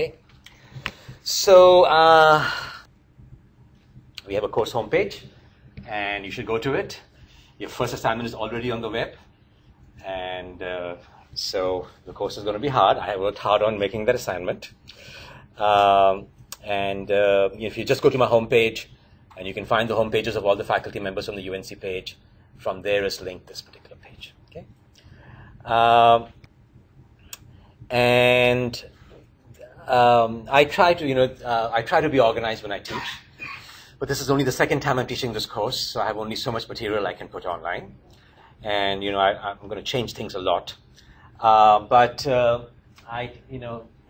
Okay, so we have a course homepage, and you should go to it. Your first assignment is already on the web, and so the course is going to be hard. I worked hard on making that assignment. If you just go to my homepage, and you can find the home pages of all the faculty members on the UNC page. From there is linked this particular page. Okay, I try to be organized when I teach, but this is only the second time I'm teaching this course, so I have only so much material I can put online, and I'm going to change things a lot.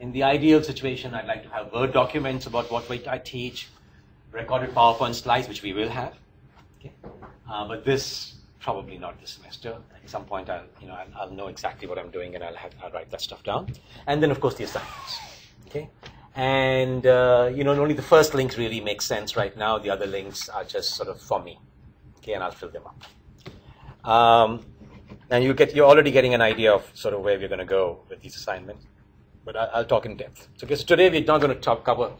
In the ideal situation, I'd like to have Word documents about what I teach, recorded PowerPoint slides, which we will have. Okay, but this probably not this semester. At some point, I'll know exactly what I'm doing, and I'll write that stuff down. And then, of course, the assignments. Okay, and only the first links really make sense right now. The other links are just sort of for me. Okay, and I'll fill them up. And you're already getting an idea of sort of where we're going to go with these assignments. But I'll talk in depth. So today we're not going to cover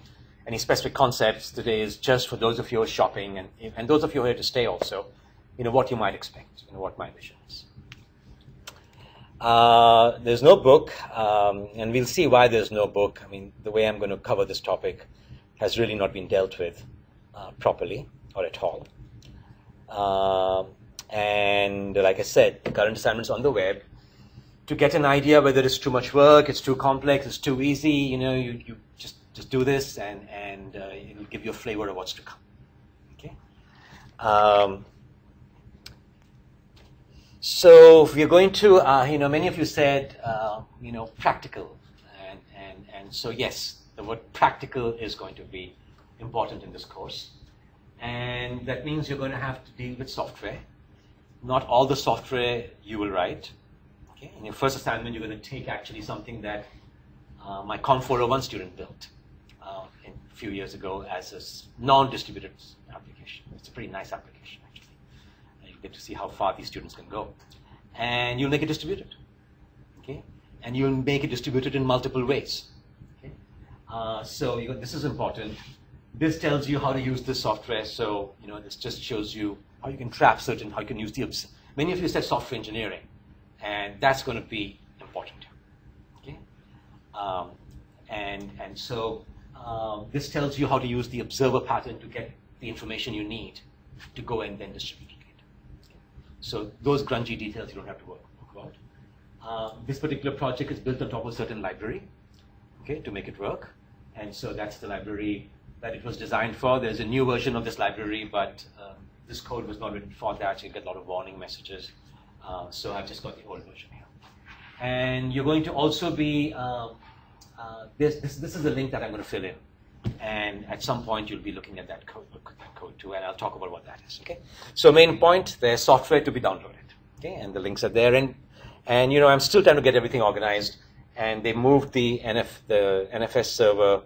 any specific concepts. Today is just for those of you who are shopping and those of you who are here to stay also, what you might expect, what my vision is. There's no book, and we'll see why there's no book. I mean, the way I'm going to cover this topic has really not been dealt with properly or at all. And like I said, the current assignment's on the web. To get an idea whether it's too much work, it's too complex, it's too easy, you just do this, and it'll give you a flavor of what's to come. Okay. So we're going to, many of you said, practical, and so yes, the word practical is going to be important in this course, and that means you're going to have to deal with software. Not all the software you will write. Okay. In your first assignment, you're going to take actually something that my Con 401 student built a few years ago as a non-distributed application. It's a pretty nice application, actually. You get to see how far these students can go. And you'll make it distributed. Okay? And you'll make it distributed in multiple ways. Okay? This is important. This tells you how to use this software. So, this just shows you how you can trap how you can use the many of you said software engineering. And that's going to be important. Okay? This tells you how to use the observer pattern to get the information you need to go and then distribute it. Okay? So those grungy details you don't have to work about. This particular project is built on top of a certain library, okay, to make it work. And so that's the library that it was designed for. There's a new version of this library, but this code was not written for that. So you get a lot of warning messages. So I've just got the old version here. And you're going to also be, this is a link that I'm going to fill in. And at some point, you'll be looking at that code too, and I'll talk about what that is. Okay. So main point, there's software to be downloaded. Okay, and the links are there. And I'm still trying to get everything organized. And they moved the NFS server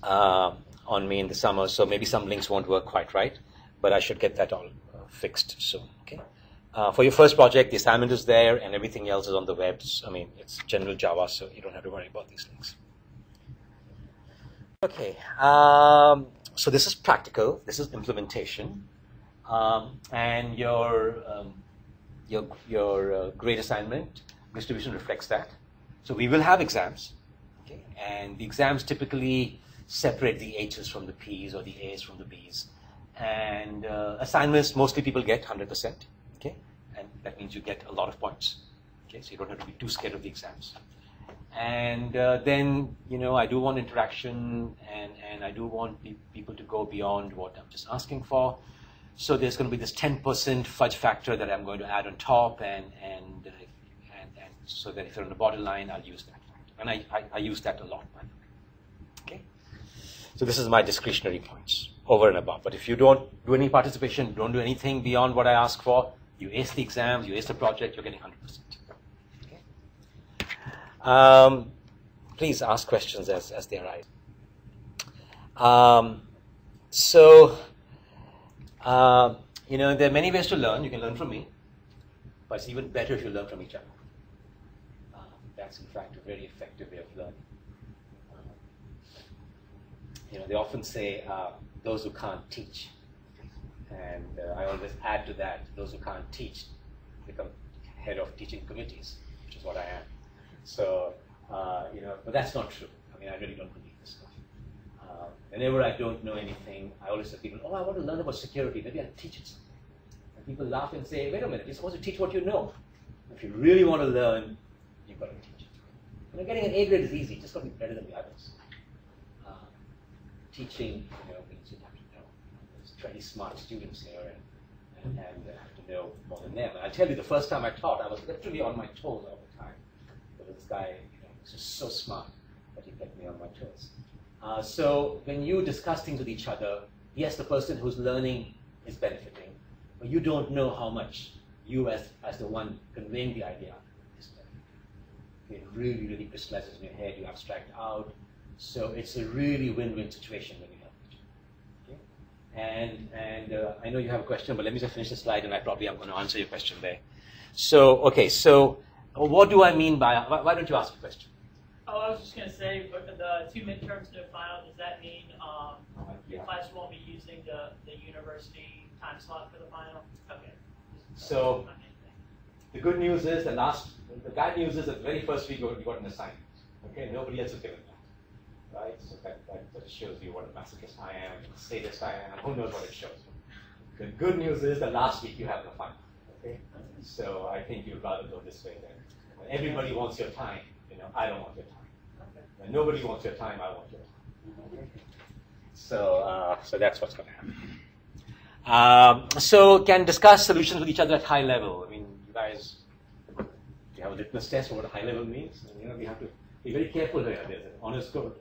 on me in the summer, so maybe some links won't work quite right, but I should get that all fixed soon. Okay. For your first project, the assignment is there, and everything else is on the web. I mean, it's general Java, so you don't have to worry about these links. Okay, so this is practical. This is implementation, and your grade assignment distribution reflects that. So we will have exams, okay, and the exams typically separate the H's from the P's or the A's from the B's, and assignments mostly people get 100%. Okay, and that means you get a lot of points. Okay, so you don't have to be too scared of the exams. And then, I do want interaction, and I do want people to go beyond what I'm just asking for. So there's going to be this 10% fudge factor that I'm going to add on top, and so that if you're on the borderline, I'll use that factor. And I use that a lot, by the way. Okay? So this is my discretionary points, over and above. But if you don't do any participation, don't do anything beyond what I ask for, you ace the exams, you ace the project, you're getting 100%. Okay? Please ask questions as they arise. There are many ways to learn. You can learn from me, but it's even better if you learn from each other. That's, in fact, a very effective way of learning. they often say those who can't teach. And I always add to that, those who can't teach become head of teaching committees, which is what I am. So, but that's not true. I mean, I really don't believe this stuff. Whenever I don't know anything, I always say to people, oh, I want to learn about security. Maybe I'll teach it something. And people laugh and say, wait a minute, you're supposed to teach what you know. If you really want to learn, you've got to teach it. Getting an A grade is easy. Just got to be better than the others. Teaching, means you have to know. There's 20 smart students here, and have to know more than them. And I tell you, the first time I taught, I was literally on my toes all the time. But this guy, was just so smart that he kept me on my toes. So when you discuss things with each other, yes, the person who's learning is benefiting, but you don't know how much you, as the one conveying the idea, is benefiting. It really, really crystallizes in your head. You abstract out. So it's a really win-win situation when you help each other. Okay? And I know you have a question, but let me just finish the slide, and I probably am going to answer your question there. So, okay, so what do I mean by, why don't you ask a question? Oh, I was just going to say, but the 2 midterms, no final, does that mean your class won't be using the university time slot for the final? Okay. So the good news is the bad news is that the very first week you got an assignment. Okay, nobody else is given that. Right? So that shows you what a masochist I am, a sadist I am, who knows what it shows. The good news is the last week you have the final. Okay? So I think you'd rather go this way then. When everybody wants your time, I don't want your time. When nobody wants your time, I want your time. Okay? So that's what's going to happen. So can discuss solutions with each other at high level. I mean, you guys, you have a litmus test for what a high level means. And, we have to be very careful here. There's an honors code,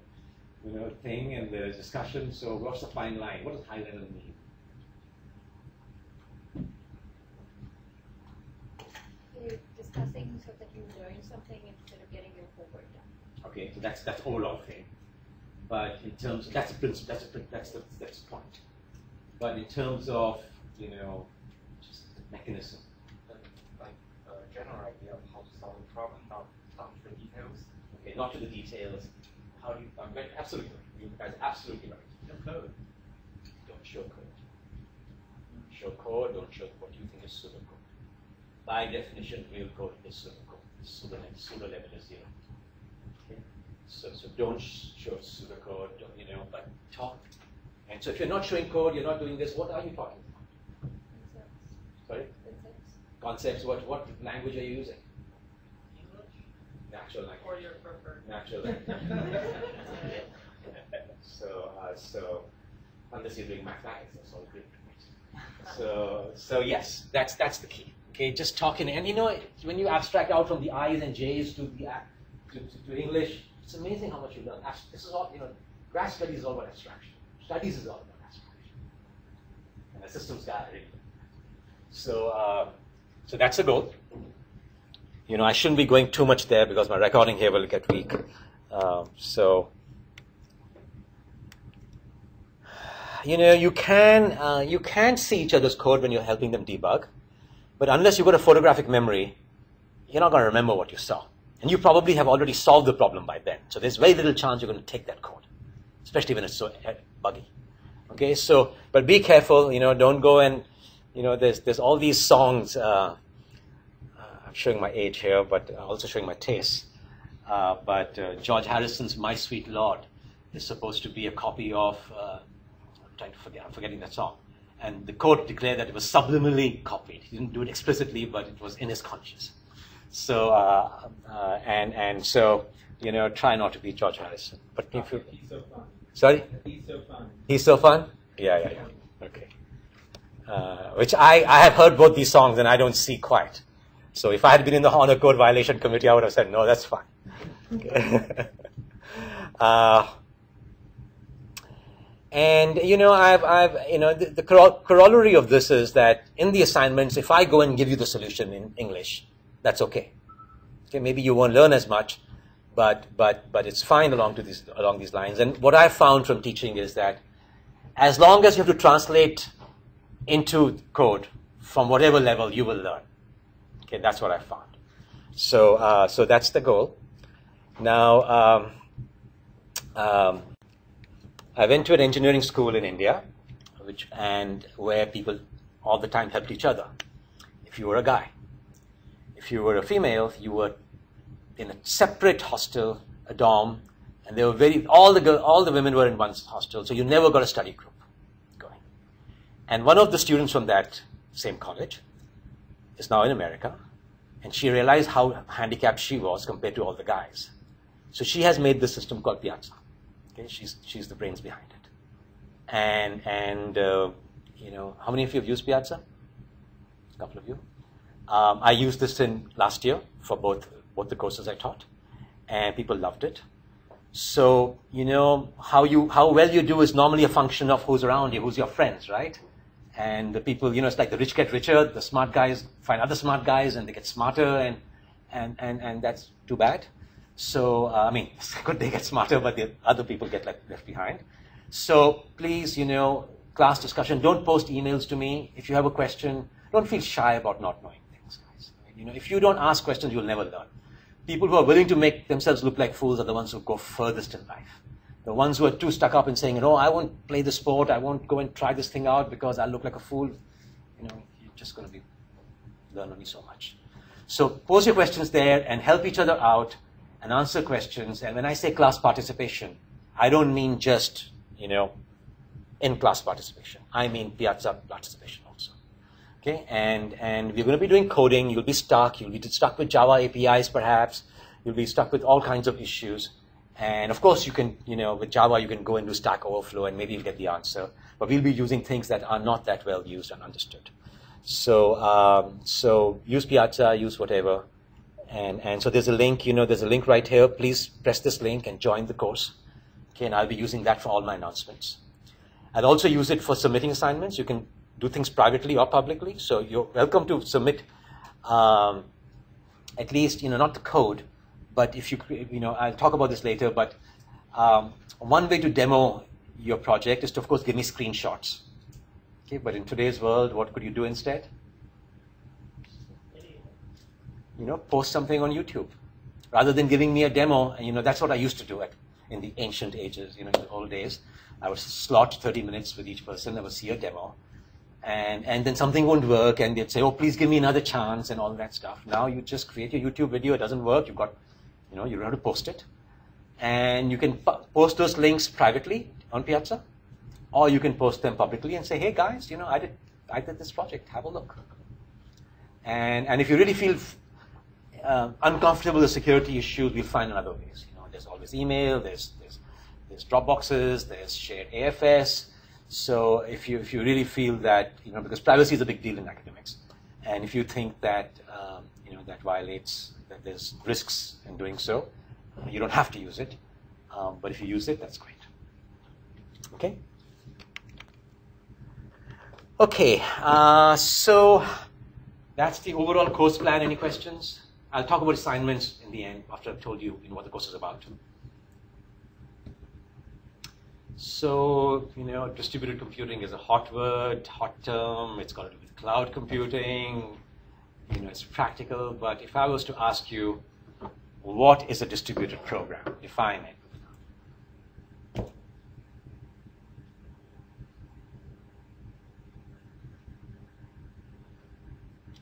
thing, and there's discussion. So what's the fine line? What does high level mean? You're discussing so that you learn something instead of getting your homework done. Okay, so that's overall thing. But in terms, that's a principle. That's the point. But in terms of just the mechanism, like a general idea of how to solve a problem, not to the details. Okay, not to the details. How do you? Absolutely, you guys are absolutely right. No code. Don't show code. Show code. Don't show what you think is pseudocode. By definition, real code is pseudocode. Pseudo level is 0. Okay? So don't show pseudocode. But talk. And so if you're not showing code, you're not doing this. What are you talking about? Concepts. Sorry. Concepts. Concepts. What language are you using? English? Natural language. Or your preferred? Natural language. So unless you're doing mathematics, that's all great. So yes, that's the key. Okay, just talking, and when you abstract out from the I's and J's to English, it's amazing how much you learn. This is all grad studies is all about abstraction. Studies is all about abstraction, and the systems guy really. So that's the goal. I shouldn't be going too much there because my recording here will get weak. You can see each other's code when you're helping them debug, but unless you've got a photographic memory, you're not going to remember what you saw. And you probably have already solved the problem by then. So there's very little chance you're going to take that code, especially when it's so buggy. Okay, but be careful, don't go and, there's all these songs, I'm showing my age here, but also showing my taste. But George Harrison's My Sweet Lord is supposed to be a copy of, I'm forgetting that song. And the court declared that it was subliminally copied. He didn't do it explicitly, but it was in his conscience. So, try not to be George Harrison. But if you, He's so fun. sorry? He's so fun. He's so fun? Yeah. Okay. Which I have heard both these songs and I don't see quite. So if I had been in the honor code violation committee, I would have said, no, that's fine. Okay. And the corollary of this is that in the assignments, if I go and give you the solution in English, that's okay. Okay, maybe you won't learn as much, but it's fine along these lines. And what I found from teaching is that as long as you have to translate into code from whatever level, you will learn. Okay, that's what I found. So that's the goal. Now. I went to an engineering school in India, where people all the time helped each other. If you were a guy, if you were a female, you were in a separate hostel, a dorm, and they were all the women were in one hostel, so you never got a study group going. And one of the students from that same college is now in America, and she realized how handicapped she was compared to all the guys. So she has made this system called Piazza. Okay, she's the brains behind it. And you know, how many of you have used Piazza? A couple of you. I used this last year for both the courses I taught, and people loved it. So you know how well you do is normally a function of who's around you, who's your friends, right? And the people, you know, it's like the rich get richer, the smart guys find other smart guys, and they get smarter, and that's too bad. So I mean, it's good they get smarter, but the other people get left behind. So please, you know, class discussion. Don't post emails to me if you have a question. Don't feel shy about not knowing things, guys. You know, if you don't ask questions, you'll never learn. People who are willing to make themselves look like fools are the ones who go furthest in life. The ones who are too stuck up in saying, "No, I won't play the sport. I won't go and try this thing out because I'll look like a fool." You know, you're just going to learn only so much. So pose your questions there and help each other out and answer questions. And when I say class participation, I don't mean just, you know, in-class participation. I mean Piazza participation also. Okay, and we're going to be doing coding. You'll be stuck. You'll be stuck with Java APIs, perhaps. You'll be stuck with all kinds of issues. And of course, you can, you know, with Java, you can go into Stack Overflow and maybe you'll get the answer. But we'll be using things that are not that well used and understood. So, so use Piazza, use whatever. And so there's a link, you know, there's a link right here. Please press this link and join the course. Okay, and I'll be using that for all my announcements. I'll also use it for submitting assignments. You can do things privately or publicly. So you're welcome to submit at least, you know, not the code, but if you know, I'll talk about this later, but one way to demo your project is to, of course, give me screenshots. Okay, but in today's world, what could you do instead? You know, post something on YouTube. Rather than giving me a demo, you know, that's what I used to do in the ancient ages, you know, in the old days. I would slot 30 minutes with each person, I would see a demo, and then something won't work, and they'd say, "Oh, please give me another chance," and all that stuff. Now you just create your YouTube video, it doesn't work, you've got, you know, you don't have to post it. And you can post those links privately on Piazza, or you can post them publicly and say, "Hey guys, you know, I did this project, have a look." And if you really feel uncomfortable with security issues, we'll find other ways. You know, there's always email, there's Dropboxes, there's shared AFS. So if you really feel that, you know, because privacy is a big deal in academics, and if you think that you know, that violates, that there's risks in doing so, you don't have to use it. But if you use it, that's great. Okay. Okay. So that's the overall course plan. Any questions? I'll talk about assignments in the end after I've told you, you know, what the course is about. So, you know, distributed computing is a hot word, hot term. It's got to do with cloud computing. You know, it's practical. But if I was to ask you, what is a distributed program? Define it.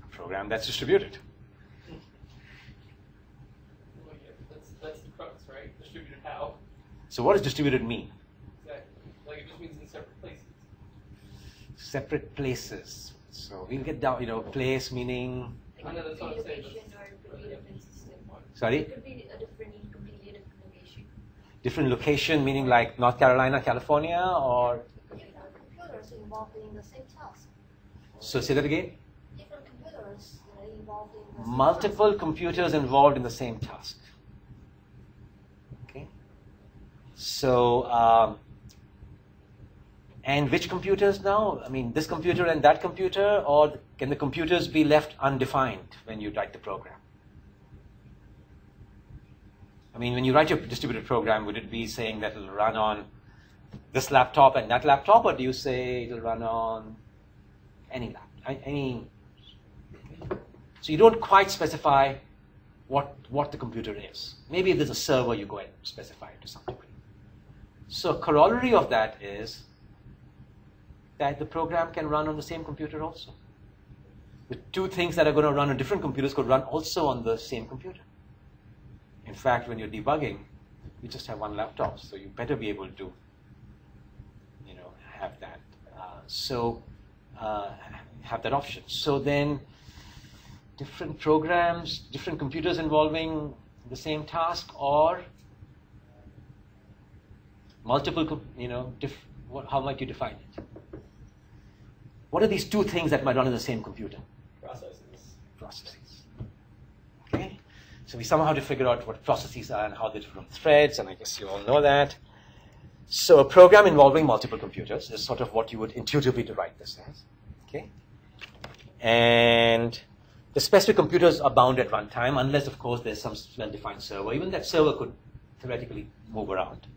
A program that's distributed. Well, yeah, that's the crux, right? Distributed how? So what does distributed mean? Like it just means in separate places. Separate places. So we'll get down, you know, place meaning. I know that's what I'm saying. Location, or it could be a different system. Sorry? It could be a completely different location. Different location meaning like North Carolina, California, or. Different computers involved in the same task. So say that again. Different computers that are involved in the same Multiple task. computers involved in the same task. Okay. So, and which computers now? I mean, this computer and that computer, or can the computers be left undefined when you write the program? I mean, when you write your distributed program, would it be saying that it'll run on this laptop and that laptop, or do you say it'll run on any laptop? So you don't quite specify what the computer is. Maybe if there's a server, you go and specify it to some degree. So corollary of that is that the program can run on the same computer also. The two things that are going to run on different computers could run also on the same computer. In fact, when you're debugging, you just have one laptop, so you better be able to, have that. Have that option. So then, different programs, different computers involving the same task, or multiple, how might you define it? What are these two things that might run on the same computer? Processes. Okay. So we somehow have to figure out what processes are and how they're different from threads, and I guess you all know that. So a program involving multiple computers is sort of what you would intuitively write this as. Okay. And the specific computers are bound at runtime, unless, of course, there's some well-defined server. Even that server could theoretically move around.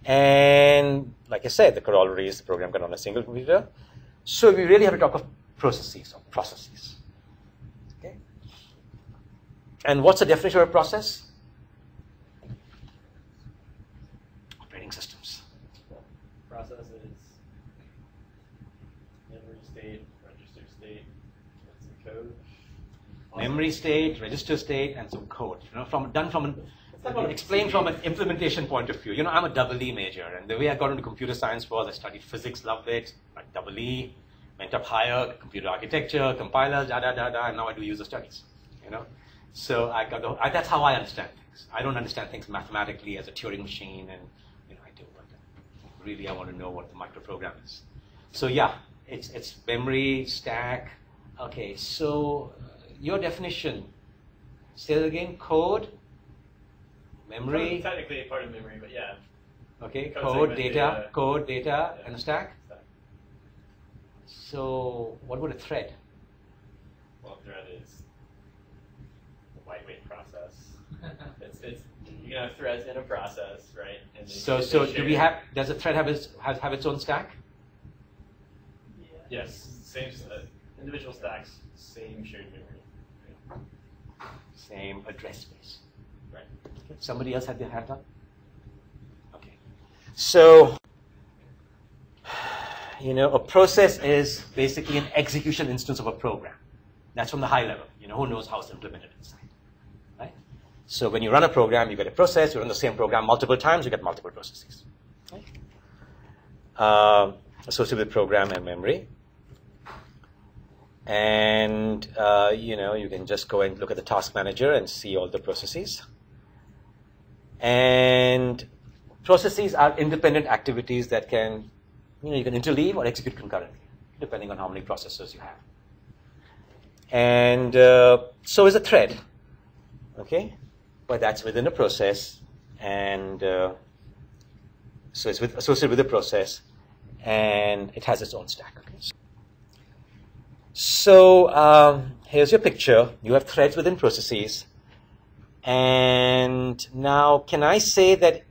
And like I said, the corollary is the program can run on a single computer. So we really have to talk of processes or processes. Okay. And what's the definition of a process? Operating systems. Process is memory state, register state, and some code. Memory state, register state, and some code. Explain from an implementation point of view. I'm a EE major, and the way I got into computer science was I studied physics, loved it, like EE, went up higher, computer architecture, compilers, and now I do user studies. So that's how I understand things. I don't understand things mathematically as a Turing machine, and I do. But really, I want to know what the microprogram is. So yeah, it's memory, stack. Okay, so your definition. Say it again. Code. Memory. Technically part of memory, but yeah. Okay, code, data, and a stack. So, what about a thread? Well, a thread is a lightweight process. it's you can have threads in a process, right? And so do we have? Does a thread have its own stack? Yeah. Yes, same individual stacks, same shared memory. Same address space. Right. Somebody else had their hand up? Okay. So, a process is basically an execution instance of a program. That's from the high level. Who knows how it's implemented inside, right? So when you run a program, you get a process. You run the same program multiple times, you get multiple processes. Right? Associated with program and memory. And, you can just go and look at the task manager and see all the processes. And processes are independent activities that can, you can interleave or execute concurrently, depending on how many processors you have. And so is a thread, okay? But that's within a process, and so it's associated with a process, and it has its own stack. Okay? So here's your picture. You have threads within processes. And now, can I say that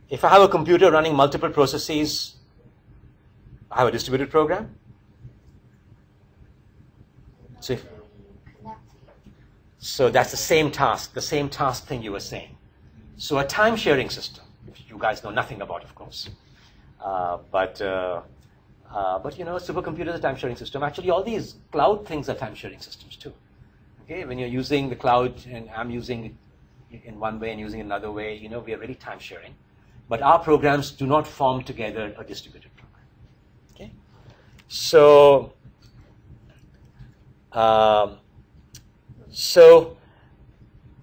if I have a computer running multiple processes, I have a distributed program? So that's the same task thing you were saying. So a time-sharing system, which you guys know nothing about, of course. But a supercomputer is a time-sharing system. Actually, all these cloud things are time-sharing systems too. Okay, when you're using the cloud, and I'm using it in one way and using it another way, we are really time-sharing. But our programs do not form together a distributed program. Okay, so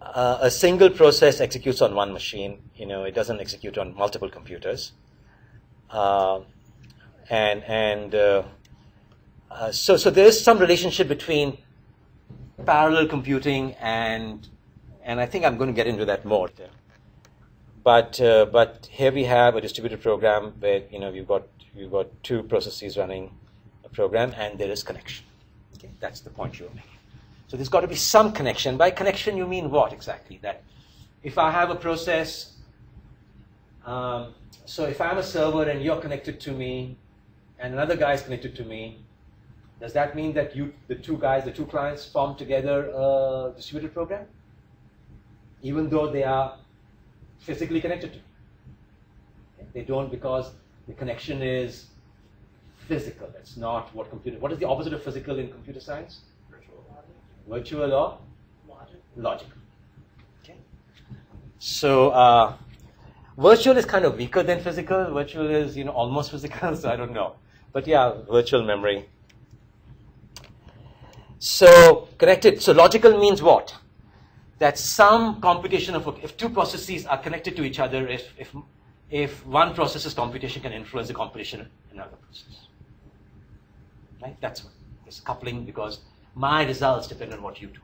a single process executes on one machine. It doesn't execute on multiple computers. So there is some relationship between parallel computing and I think I'm going to get into that more. But here we have a distributed program where we've got two processes running a program, and there is connection. Okay, that's the point you were making. So there's got to be some connection. By connection, you mean what exactly? That if I have a process, so if I'm a server and you're connected to me, and another guy is connected to me, does that mean that the two clients, form together a distributed program? Even though they are physically connected to. Okay? They don't because the connection is physical. That's not what computer. What is the opposite of physical in computer science? Virtual or logical. Okay. So virtual is kind of weaker than physical. Virtual is almost physical. So I don't know, but yeah, virtual memory. So connected. So logical means what? That some computation of if two processes are connected to each other, if one process's computation can influence the computation in another process. Right? That's what it's coupling, because my results depend on what you do.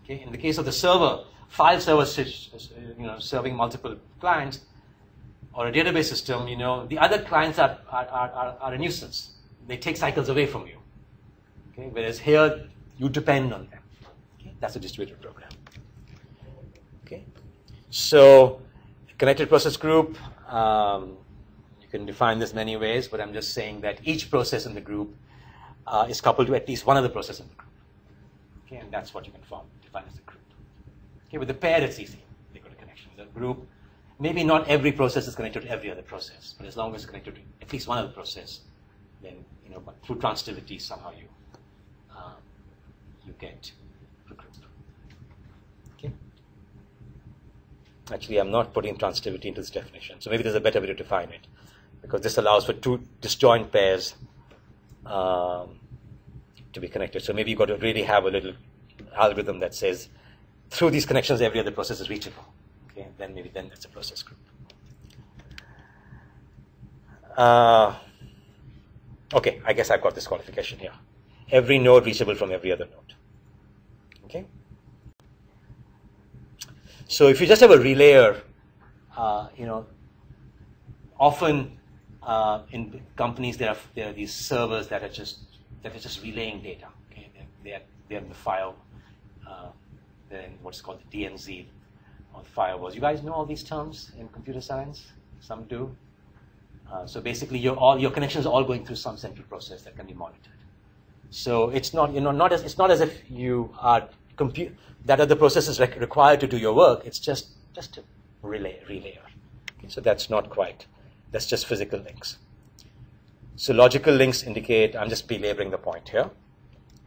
Okay. In the case of the server, file server, serving multiple clients, or a database system, the other clients are a nuisance. They take cycles away from you. Okay. Whereas here, you depend on them. Okay. That's a distributed program. Okay. So, connected process group. You can define this many ways, but I'm just saying that each process in the group is coupled to at least one other process in the group. Okay, and that's what you can define as a group. Okay, with the pair, it's easy. They go to connection. The group, maybe not every process is connected to every other process, but as long as it's connected to at least one other process, then but through transitivity somehow you get a group. Okay. Actually, I'm not putting transitivity into this definition, so maybe there's a better way to define it, because this allows for two disjoint pairs to be connected. So maybe you've got to really have a little algorithm that says through these connections every other process is reachable. Okay, then that's a process group. Okay, I guess I've got this qualification here. Every node reachable from every other node. Okay. So if you just have a relayer, often in companies there are these servers that are just relaying data. Okay, they're in the file, they're in what's called the DMZ or the firewalls. You guys know all these terms in computer science? Some do. So basically, your connections are all going through some central process that can be monitored. So it's not it's not as if you are that other process is required to do your work. It's just a relayer. Okay, so that's not quite. That's just physical links. So logical links indicate, I'm just belaboring the point here.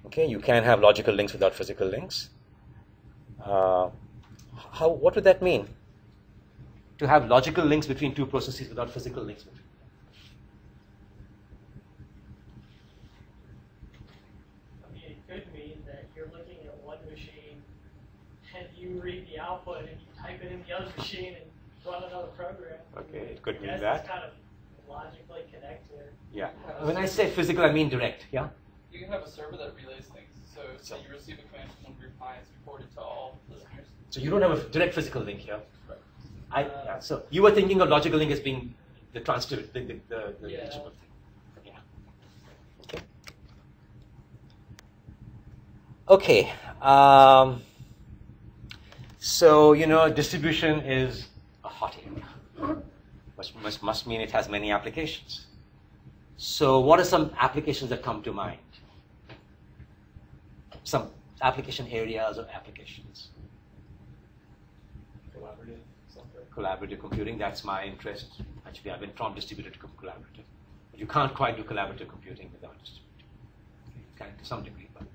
Okay, you can have logical links without physical links. What would that mean? To have logical links between two processes without physical links between them? I mean, it could mean that you're looking at one machine and you read the output and you type it in the other machine and run another program. Okay, it could mean It's that. kind of logically connected. Yeah. When I say physical, I mean direct. Yeah. You can have a server that relays things. So you receive a command from one of your clients, report it to all listeners. So you don't have a direct physical link here. Right. Yeah. So you were thinking of logical link as being the transitive, the Yeah. reachable thing. Yeah. Okay. Okay. So distribution is a hot area, which must mean it has many applications. So what are some applications that come to mind? Some application areas or applications. Collaborative software. Collaborative computing, that's my interest. Actually, I went from distributed to collaborative. But you can't quite do collaborative computing without distributed. Okay, you can to some degree, but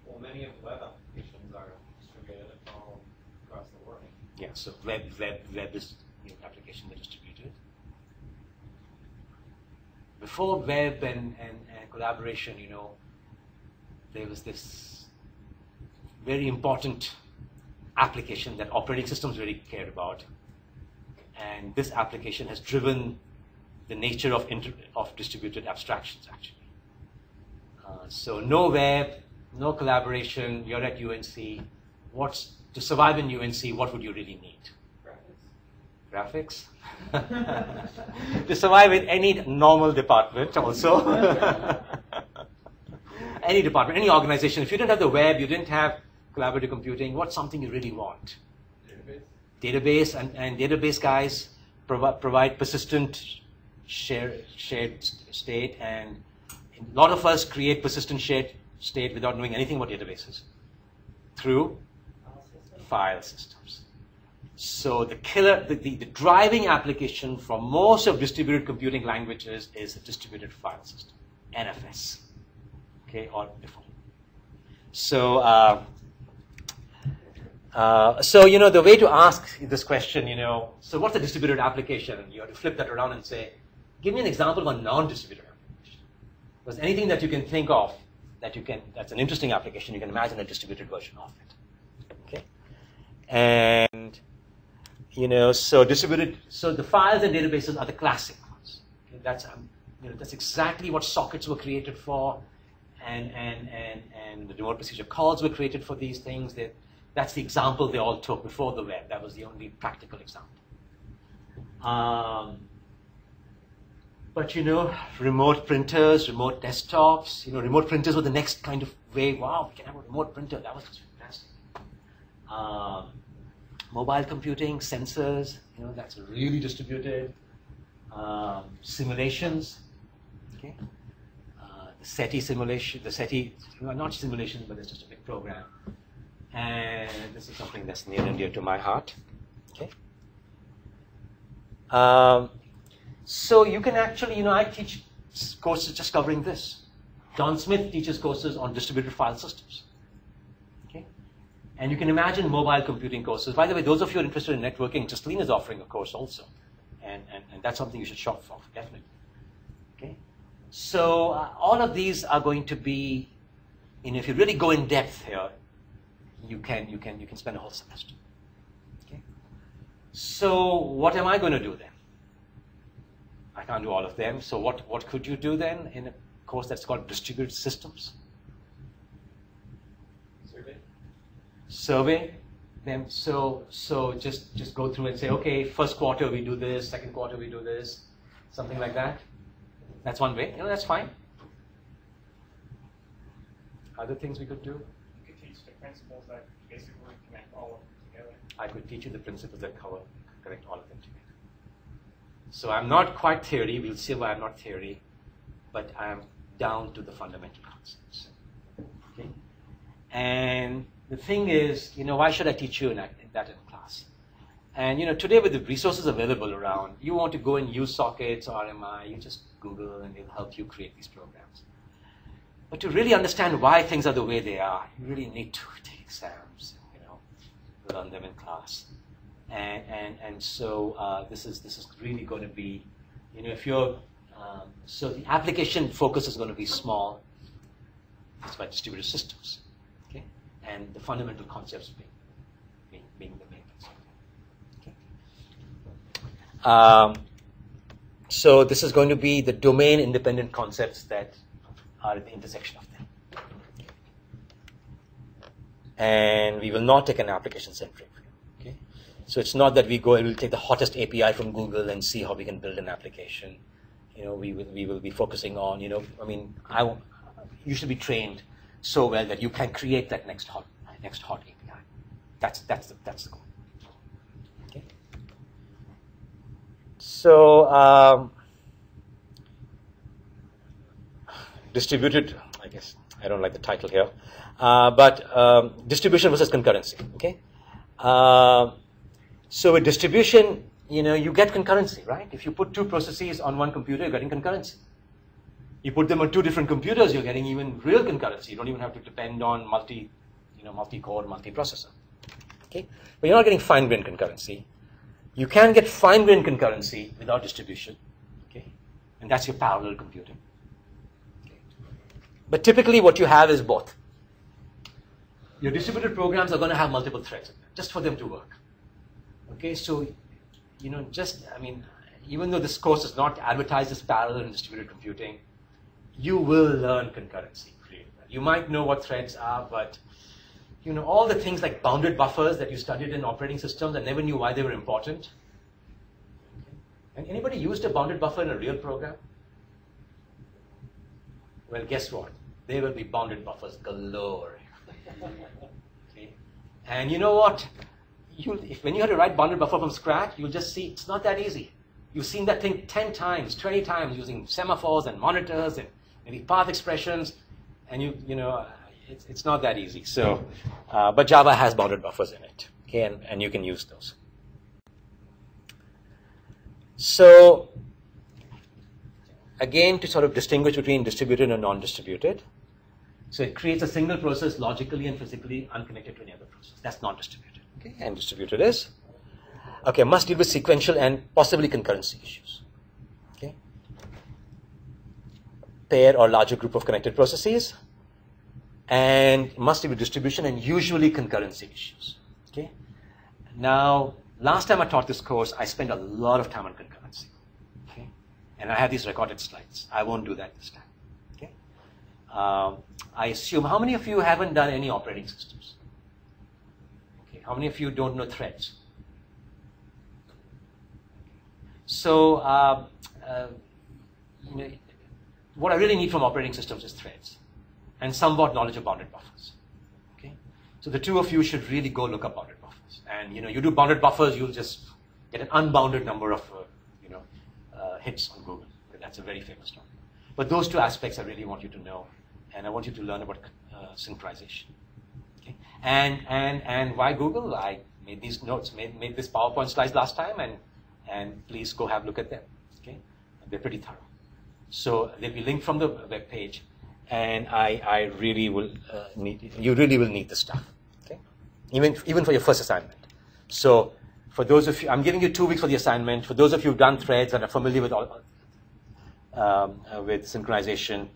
Well, many of the web applications are distributed all across the world. yeah. So web is application that is distributed. Before web and collaboration, there was this very important application that operating systems really cared about, and this application has driven the nature of distributed abstractions. Actually, so no web, no collaboration. You're at UNC. To survive in UNC? What would you really need? Graphics. To survive in any normal department, also. Any department, any organization. If you didn't have the web, you didn't have collaborative computing, what's something you really want? Database, and database guys provide persistent shared state, and a lot of us create persistent shared state without knowing anything about databases through file systems. So the killer, the driving application for most of distributed computing languages is a distributed file system, NFS, okay, or before. So, so the way to ask this question, so what's a distributed application? You have to flip that around and say, give me an example of a non-distributed application. Because anything that you can think of that's an interesting application, you can imagine a distributed version of it. Okay, and so the files and databases are the classic ones. Okay? That's exactly what sockets were created for, and the remote procedure calls were created for these things. That's the example they all took before the web. That was the only practical example. But remote printers, remote desktops, remote printers were the next kind of way. Wow, we can have a remote printer. That was just fantastic. Mobile computing, sensors, that's really distributed. Simulations, okay. The SETI simulation, not simulation, but it's just a big program. And this is something that's near and dear to my heart. Okay. So you can actually, I teach courses just covering this. John Smith teaches courses on distributed file systems. Okay. And you can imagine mobile computing courses. By the way, those of you who are interested in networking, Justine is offering a course also. And that's something you should shop for, definitely. Okay. So all of these are going to be, if you really go in depth here, you can spend a whole semester. Okay. So what am I going to do then? I can't do all of them. So what could you do then in a course that's called distributed systems? Survey them. So just go through and say, okay, first quarter we do this, second quarter we do this, something like that. That's one way. That's fine. Other things we could do? You could teach the principles that basically connect all of them together. I could teach you the principles that connect all of them together. So I'm not quite theory. We'll see why I'm not theory, but I'm down to the fundamental concepts. Okay. And the thing is, why should I teach you that in class? And today with the resources available around, you want to go and use sockets or RMI, you just Google and they'll help you create these programs. But to really understand why things are the way they are, you really need to take exams, learn them in class. And so this is really going to be, if you're, so the application focus is going to be small. It's about distributed systems, okay, and the fundamental concepts being the main concept. Okay. So this is going to be the domain-independent concepts that are at the intersection of them. And we will not take an application-centric view. Okay? So it's not that we go and we'll take the hottest API from Google and see how we can build an application. We will be focusing on, you should be trained so well that you can create that next hot API. That's the goal. Okay. So distributed, I guess I don't like the title here, but distribution versus concurrency. Okay. So with distribution, you get concurrency, right? If you put two processes on one computer, you're getting concurrency. You put them on two different computers, you're getting even real concurrency. You don't even have to depend on multi-core, multi-processor. Okay? But you're not getting fine-grained concurrency. You can get fine-grained concurrency without distribution. Okay? And that's your parallel computing. Okay? But typically what you have is both. Your distributed programs are going to have multiple threads in them, just for them to work. Okay? So, even though this course is not advertised as parallel and distributed computing, you will learn concurrency. You might know what threads are, but all the things like bounded buffers that you studied in operating systems and never knew why they were important. Okay. And anybody used a bounded buffer in a real program? Well, guess what? There will be bounded buffers galore. Okay. And you know what? When you had to write bounded buffer from scratch, you'll just see it's not that easy. You've seen that thing 10 times, 20 times using semaphores and monitors and maybe path expressions, and it's not that easy. So, but Java has bounded buffers in it, okay, and you can use those. So again, to sort of distinguish between distributed and non-distributed, so it creates a single process logically and physically unconnected to any other process. That's non-distributed. Okay, and distributed is, okay, must deal with sequential and possibly concurrency issues. Okay, pair or larger group of connected processes, and must deal with distribution and usually concurrency issues. Okay, now last time I taught this course, I spent a lot of time on concurrency. Okay, and I have these recorded slides. I won't do that this time. Okay, I assume, how many of you haven't done any operating systems? Okay, how many of you don't know threads? So, you know, what I really need from operating systems is threads and somewhat knowledge of bounded buffers. Okay, so the two of you should really go look up bounded buffers. And you know, you do bounded buffers, you'll just get an unbounded number of hits on Google. That's a very famous topic. But those two aspects I really want you to know, and I want you to learn about synchronization. Okay, and why Google? I made these notes, made this PowerPoint slides last time, and please go have a look at them. Okay, they're pretty thorough. So they'll be linked from the web page, and I really will you really will need this stuff. Okay, even for your first assignment. So for those of you, I'm giving you 2 weeks for the assignment. For those of you who've done threads and are familiar with with synchronization,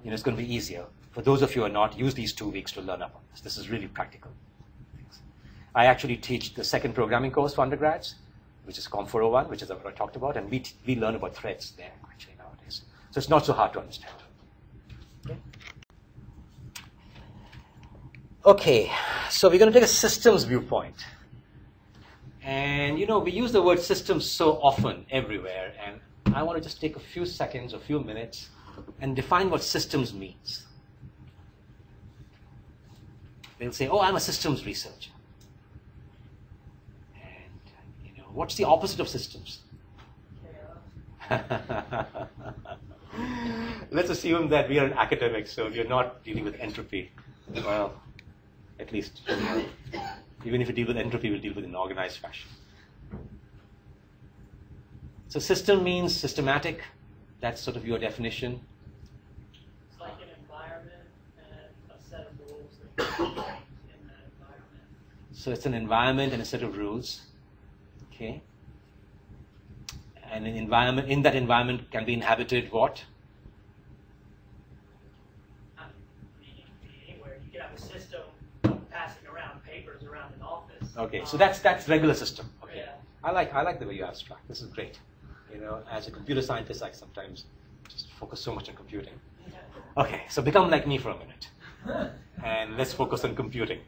it's going to be easier. For those of you who are not, use these 2 weeks to learn up on this. This is really practical. I actually teach the second programming course for undergrads, which is COM 401, which is what I talked about, and we learn about threads there actually nowadays. So it's not so hard to understand. Okay, so we're going to take a systems viewpoint. And we use the word systems so often everywhere, and I want to just take a few seconds, a few minutes, and define what systems means. They'll say, oh, I'm a systems researcher. And, what's the opposite of systems? Let's assume that we are an academic, so we are not dealing with entropy. Well, at least, even if we deal with entropy, we'll deal with it in an organized fashion. So system means systematic. That's sort of your definition. It's like an environment and a set of rules that in that environment. So it's an environment and a set of rules. Okay. And an environment, in that environment can be inhabited what? Anywhere. You could have a system passing around papers around an office. Okay, so that's regular system. Okay. Yeah. I like the way you abstract. This is great. As a computer scientist, I sometimes just focus so much on computing. Okay, so become like me for a minute, and let's focus on computing.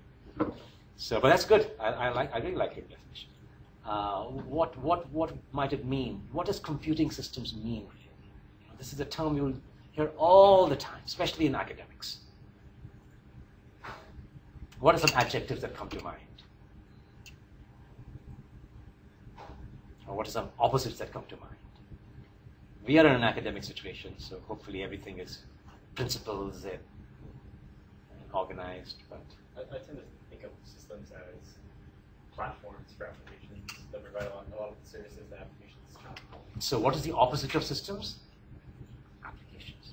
So, but that's good. I really like your definition. What might it mean? What does computing systems mean? This is a term you'll hear all the time, especially in academics. What are some adjectives that come to mind? Or what are some opposites that come to mind? We are in an academic situation, so hopefully everything is principles and organized. But I tend to think of systems as platforms for applications that provide a lot of the services that applications. So what is the opposite of systems? Applications.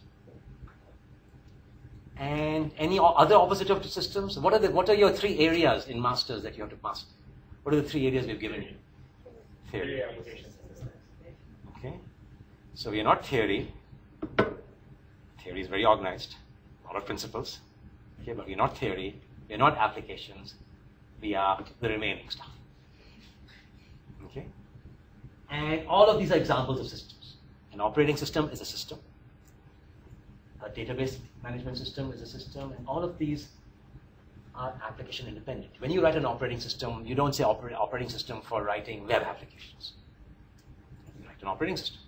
And any other opposite of systems? What are your 3 areas in masters that you have to master? What are the 3 areas we've given you? Theory. Applications and systems. Okay. So we are not theory. Theory is very organized, a lot of principles. Okay, but we are not theory. We are not applications. We are the remaining stuff. Okay. And all of these are examples of systems. An operating system is a system. A database management system is a system, and all of these are application independent. When you write an operating system, you don't say operating system for writing web applications. You write an operating system,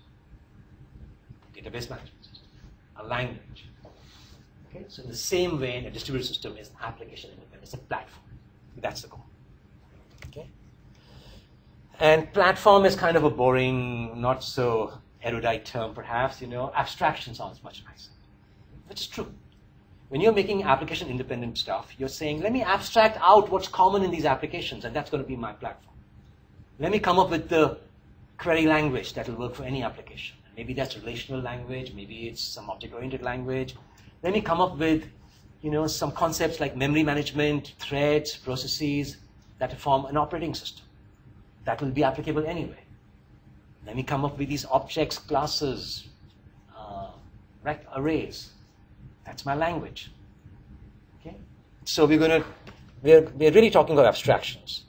a database management system, a language. Okay? So in the same way, a distributed system is application independent. It's a platform. That's the goal. Okay? And platform is kind of a boring, not so erudite term, perhaps. Abstraction sounds much nicer, which is true. When you're making application-independent stuff, you're saying, let me abstract out what's common in these applications, and that's going to be my platform. Let me come up with the query language that will work for any application. Maybe that's relational language, maybe it's some object-oriented language. Let me come up with, some concepts like memory management, threads, processes that form an operating system. That will be applicable anyway. Let me come up with these objects, classes, arrays. That's my language. Okay? So we're really talking about abstractions.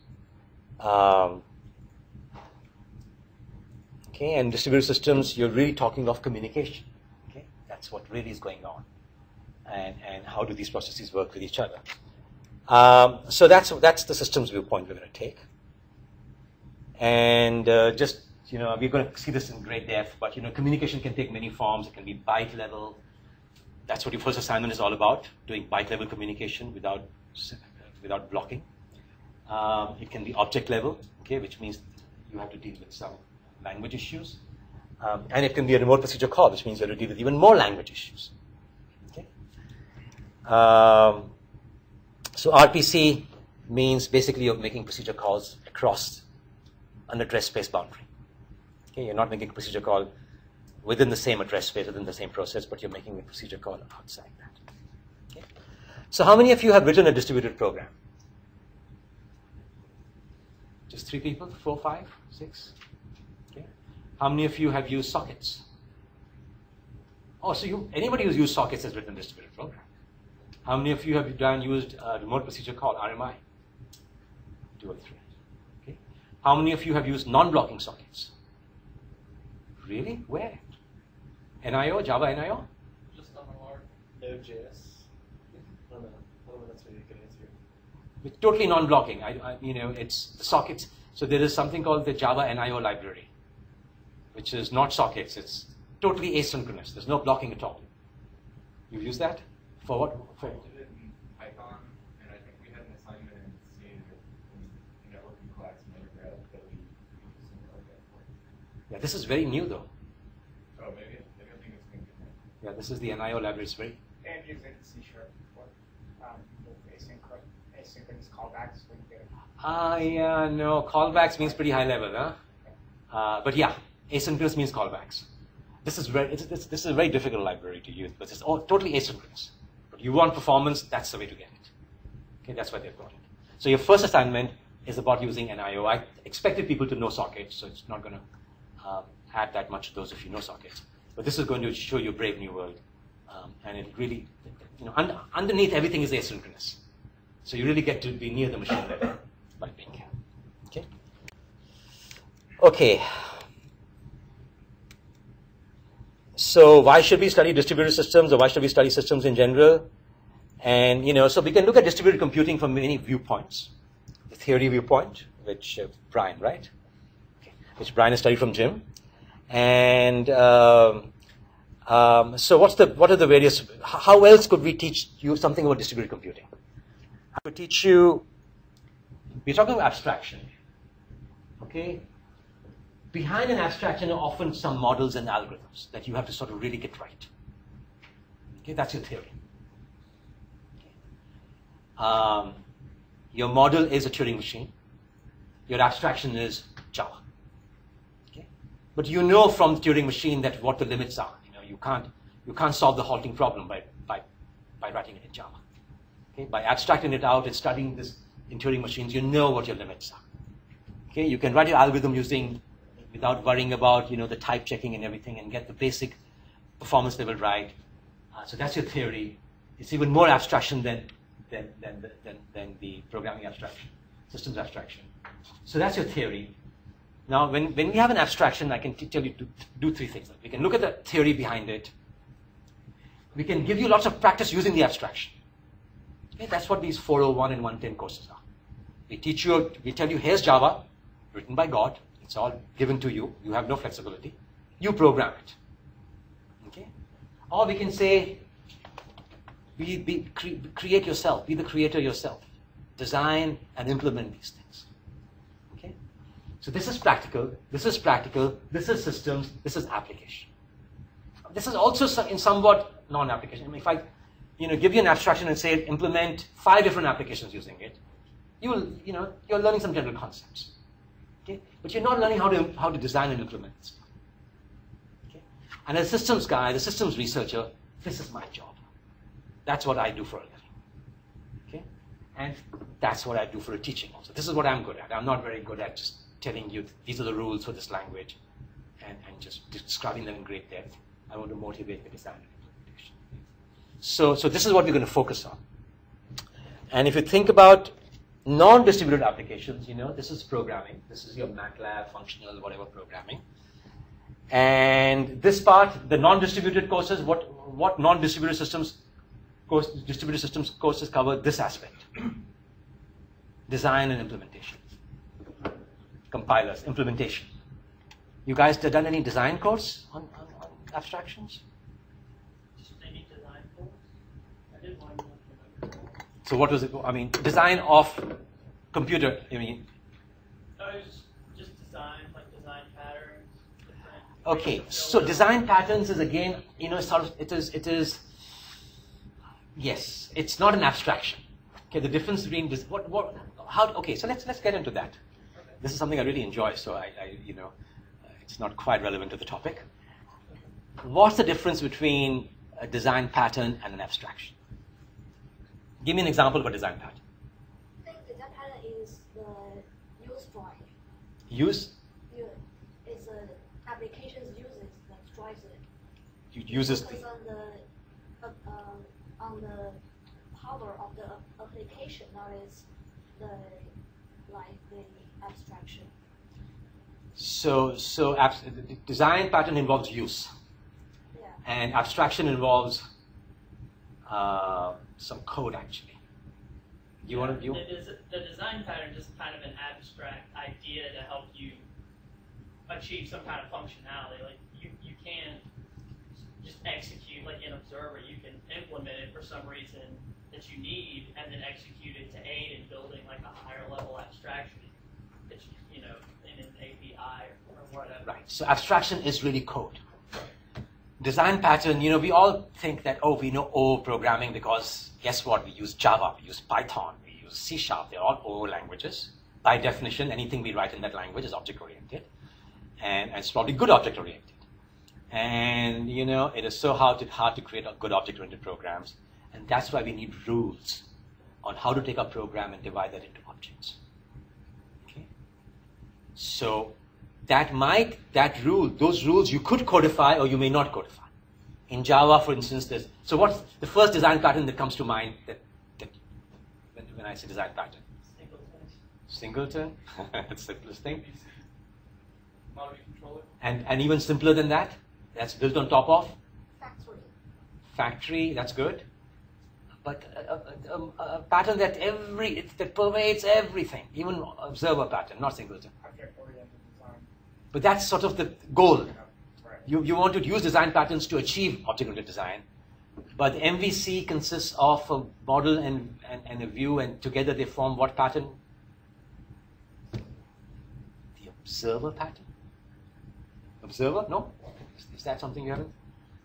Okay, and distributed systems, you're really talking of communication. Okay, that's what really is going on, and how do these processes work with each other? So that's the systems viewpoint we're going to take, and we're going to see this in great depth. But communication can take many forms. It can be byte level. That's what your first assignment is all about: doing byte level communication without blocking. It can be object level, okay, which means you have to deal with some language issues. And it can be a remote procedure call, which means you have to deal with even more language issues. Okay. So RPC means basically you're making procedure calls across an address space boundary. Okay, you're not making a procedure call within the same address space, within the same process, but you're making a procedure call outside that. Okay. So how many of you have written a distributed program? Just 3 people? 4, 5, 6? Okay. How many of you have used sockets? Oh, so anybody who's used sockets has written a distributed program. How many of you have used a remote procedure call, RMI? 2 or 3. Okay. How many of you have used non-blocking sockets? Really? Where? NIO, Java NIO? Just on a large. Node.js. I don't know that's what you can answer. With totally non-blocking. It's the sockets. So there is something called the Java NIO library, which is not sockets. It's totally asynchronous. There's no blocking at all. You've used that? For what? I did it in Python, and I think we had an assignment in C in networking class in undergrad that we used something like that for. Yeah, this is very new though. Oh, maybe I think it's going to Yeah, this is the NIO library. It's very. And use it in C# for asynchronous callbacks when you Yeah, no, callbacks means pretty high level, huh? But yeah, asynchronous means callbacks. This is a very difficult library to use, but it's totally asynchronous. But you want performance, that's the way to get it. Okay, that's why they've got it. So your first assignment is about using NIO. I expected people to know sockets, so it's not going to add that much to those if you know sockets. But this is going to show you a brave new world, and it really, underneath everything is asynchronous. So you really get to be near the machine level by being here. Okay. Okay. So why should we study distributed systems, or why should we study systems in general? And so we can look at distributed computing from many viewpoints. The theory viewpoint, which Brian, right? Okay. Which Brian has studied from Jim. And so what are the various? How else could we teach you something about distributed computing? I could teach you. We're talking about abstraction. Okay. Behind an abstraction are often some models and algorithms that you have to sort of really get right. Okay, that's your theory. Okay. Your model is a Turing machine. Your abstraction is Java. Okay. But you know from the Turing machine that what the limits are. You can't solve the halting problem by writing it in Java. Okay. By abstracting it out and studying this in Turing machines, you know what your limits are. Okay. You can write your algorithm without worrying about the type checking and everything, and get the basic performance level right. So that's your theory. It's even more abstraction than the programming abstraction, systems abstraction. So that's your theory. Now, when we have an abstraction, I can tell you to do 3 things. We can look at the theory behind it. We can give you lots of practice using the abstraction. Okay, that's what these 401 and 110 courses are. We tell you, here's Java, written by God. It's all given to you. You have no flexibility. You program it. Okay? Or we can say, create yourself. Be the creator yourself. Design and implement these things. Okay? So this is practical. This is practical. This is systems. This is application. This is also in somewhat non-application. I mean, if I give you an abstraction and say implement 5 different applications using it, you're learning some general concepts. Okay? But you're not learning how to design and implement this. Okay? And as a systems guy, the systems researcher, this is my job. That's what I do for a living. Okay? And that's what I do for a teaching also. This is what I'm good at. I'm not very good at just telling you these are the rules for this language and just describing them in great depth. I want to motivate the design and implementation. So this is what we're going to focus on. And if you think about non-distributed applications, this is programming. This is your MATLAB, functional, whatever programming. And this part, the non-distributed courses, what non-distributed systems courses cover this aspect. Design and implementation. Compilers, implementation. You guys done any design course on abstractions? Just any design course? I did one. So what was it? I mean, design of computer, you mean? No, it was just design, like design patterns. Okay, so design patterns is again, sort of, it is, yes, it's not an abstraction. Okay, the difference between this, okay, so let's get into that. This is something I really enjoy, so it's not quite relevant to the topic. What's the difference between a design pattern and an abstraction? Give me an example of a design pattern. I think design pattern is the use drive. Use? Yeah, it's applications uses that drives it. Uses Because on the power of the application, that is the abstraction. So design pattern involves use, Yeah. and abstraction involves some code actually. The design pattern is kind of an abstract idea to help you achieve some kind of functionality. Like you can't just execute like an observer. You can implement it for some reason that you need, and then execute it to aid in building like a higher level abstraction. It's in an API or whatever. Right. So abstraction is really code. Design pattern, we all think that, we know O programming because guess what? We use Java, we use Python, we use C#. They're all O languages. By definition, anything we write in that language is object-oriented. And it's probably good object-oriented. And, it is so hard to create good object-oriented programs. And that's why we need rules on how to take a program and divide that into objects. Okay? So those rules you could codify or you may not codify. In Java, for instance, so what's the first design pattern that comes to mind when I say design pattern? Singleton. That's the simplest thing. Model view controller. And even simpler than that, that's built on top of? Factory, that's good. But a pattern that pervades everything, even observer pattern, not singleton. Object-oriented design. But that's sort of the goal. Right. You want to use design patterns to achieve object-oriented design. But the MVC consists of a model and a view, and together they form what pattern? The observer pattern? Observer? No? Is that something you haven't?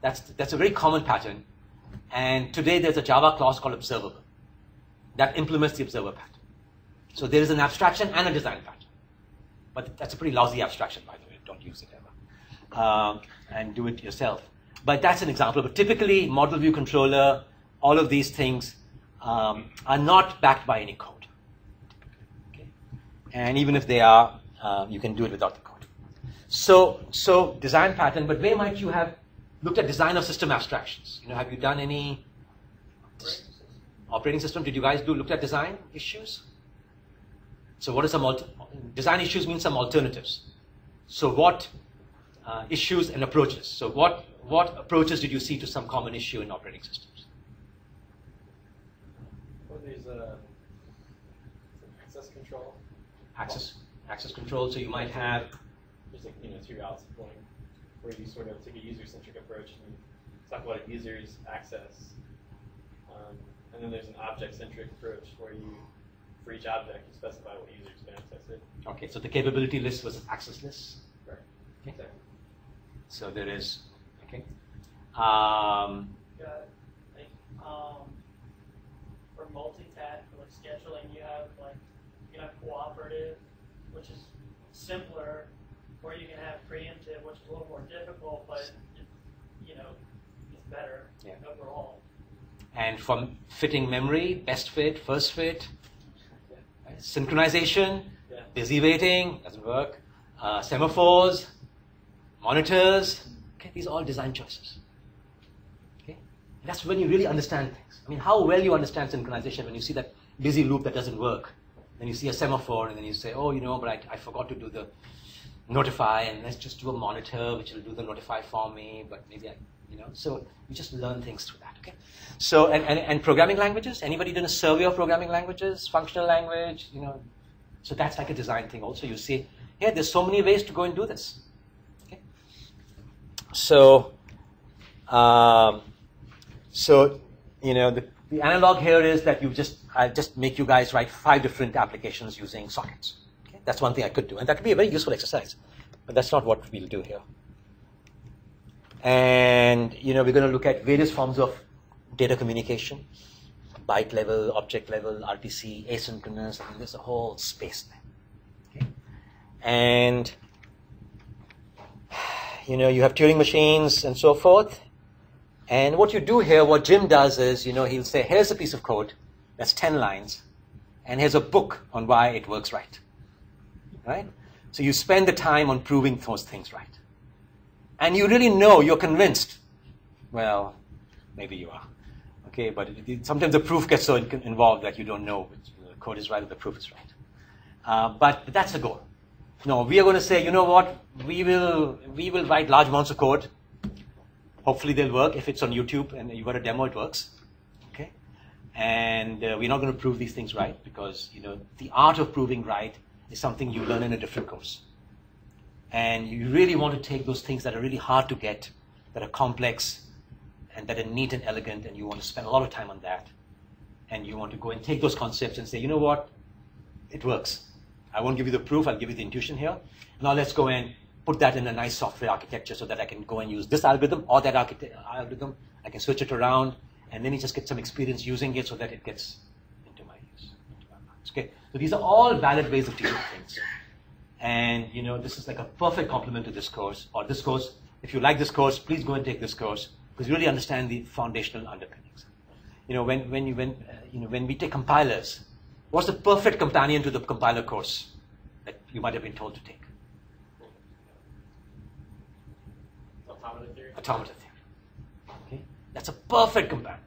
That's a very common pattern. And today there's a Java class called observable that implements the observer pattern. So there is an abstraction and a design pattern. But that's a pretty lousy abstraction, by the way. Don't use it ever. And do it yourself. But that's an example. But typically, model view controller, all of these things are not backed by any code. Okay? And even if they are, you can do it without the code. So design pattern, but where might you have looked at design of system abstractions? Have you done any operating system? Did you guys look at design issues? So what are some design issues? Means some alternatives. So what issues and approaches? So what approaches did you see to some common issue in operating systems? Well, there's access control. Access control. So you might have there's two routes going where you sort of take a user-centric approach and talk about a user's access, and then there's an object-centric approach where you, for each object, you specify what users can access it. Okay, so the capability list versus access list. Right. Okay. Exactly. So there is okay. For multitask, for like scheduling, you have cooperative, which is simpler, or you can have preemptive, which is a little more difficult, but you know, it's better overall. And from fitting memory, best fit, first fit, right? Synchronization, busy waiting, doesn't work. Semaphores, monitors, okay, these are all design choices. Okay? And that's when you really understand things. I mean, how well you understand synchronization when you see that busy loop that doesn't work. Then you see a semaphore and then you say, oh, you know, but I forgot to do the notify, and let's just do a monitor which will do the notify for me, but maybe so you just learn things through that, okay? So, and programming languages, anybody done a survey of programming languages, functional language, so that's like a design thing also. You see, yeah, there's so many ways to go and do this, okay? So, the analog here is that I just make you guys write 5 different applications using sockets. Okay? That's one thing I could do, and that could be a very useful exercise, but that's not what we'll do here. And we're going to look at various forms of data communication, byte level, object level, RPC, asynchronous. I mean, there's a whole space there. Okay? And you have Turing machines and so forth. And what you do here, what Jim does is, he'll say, here's a piece of code that's 10 lines, and here's a book on why it works right. Right? So you spend the time on proving those things right. And you really know, you're convinced. Well, maybe you are. Okay, but sometimes the proof gets so involved that you don't know which the code is right or the proof is right. But that's the goal. No, we are going to say, you know what, we will write large amounts of code. Hopefully they'll work. If it's on YouTube and you've got a demo, it works. Okay? And we're not going to prove these things right because, the art of proving right is something you learn in a different course. And you really want to take those things that are really hard to get, that are complex, and that are neat and elegant, and you want to spend a lot of time on that. And you want to go and take those concepts and say, you know what, it works. I won't give you the proof, I'll give you the intuition here. Now let's go and put that in a nice software architecture so that I can go and use this algorithm or that algorithm. I can switch it around, and then you just get some experience using it so that it gets into my use. Okay, so these are all valid ways of teaching things. And, this is like a perfect complement to this course, or this course. If you like this course, please go and take this course, because you really understand the foundational underpinnings. When we take compilers, what's the perfect companion to the compiler course that you might have been told to take? Automata theory. Automata theory. Okay? That's a perfect companion.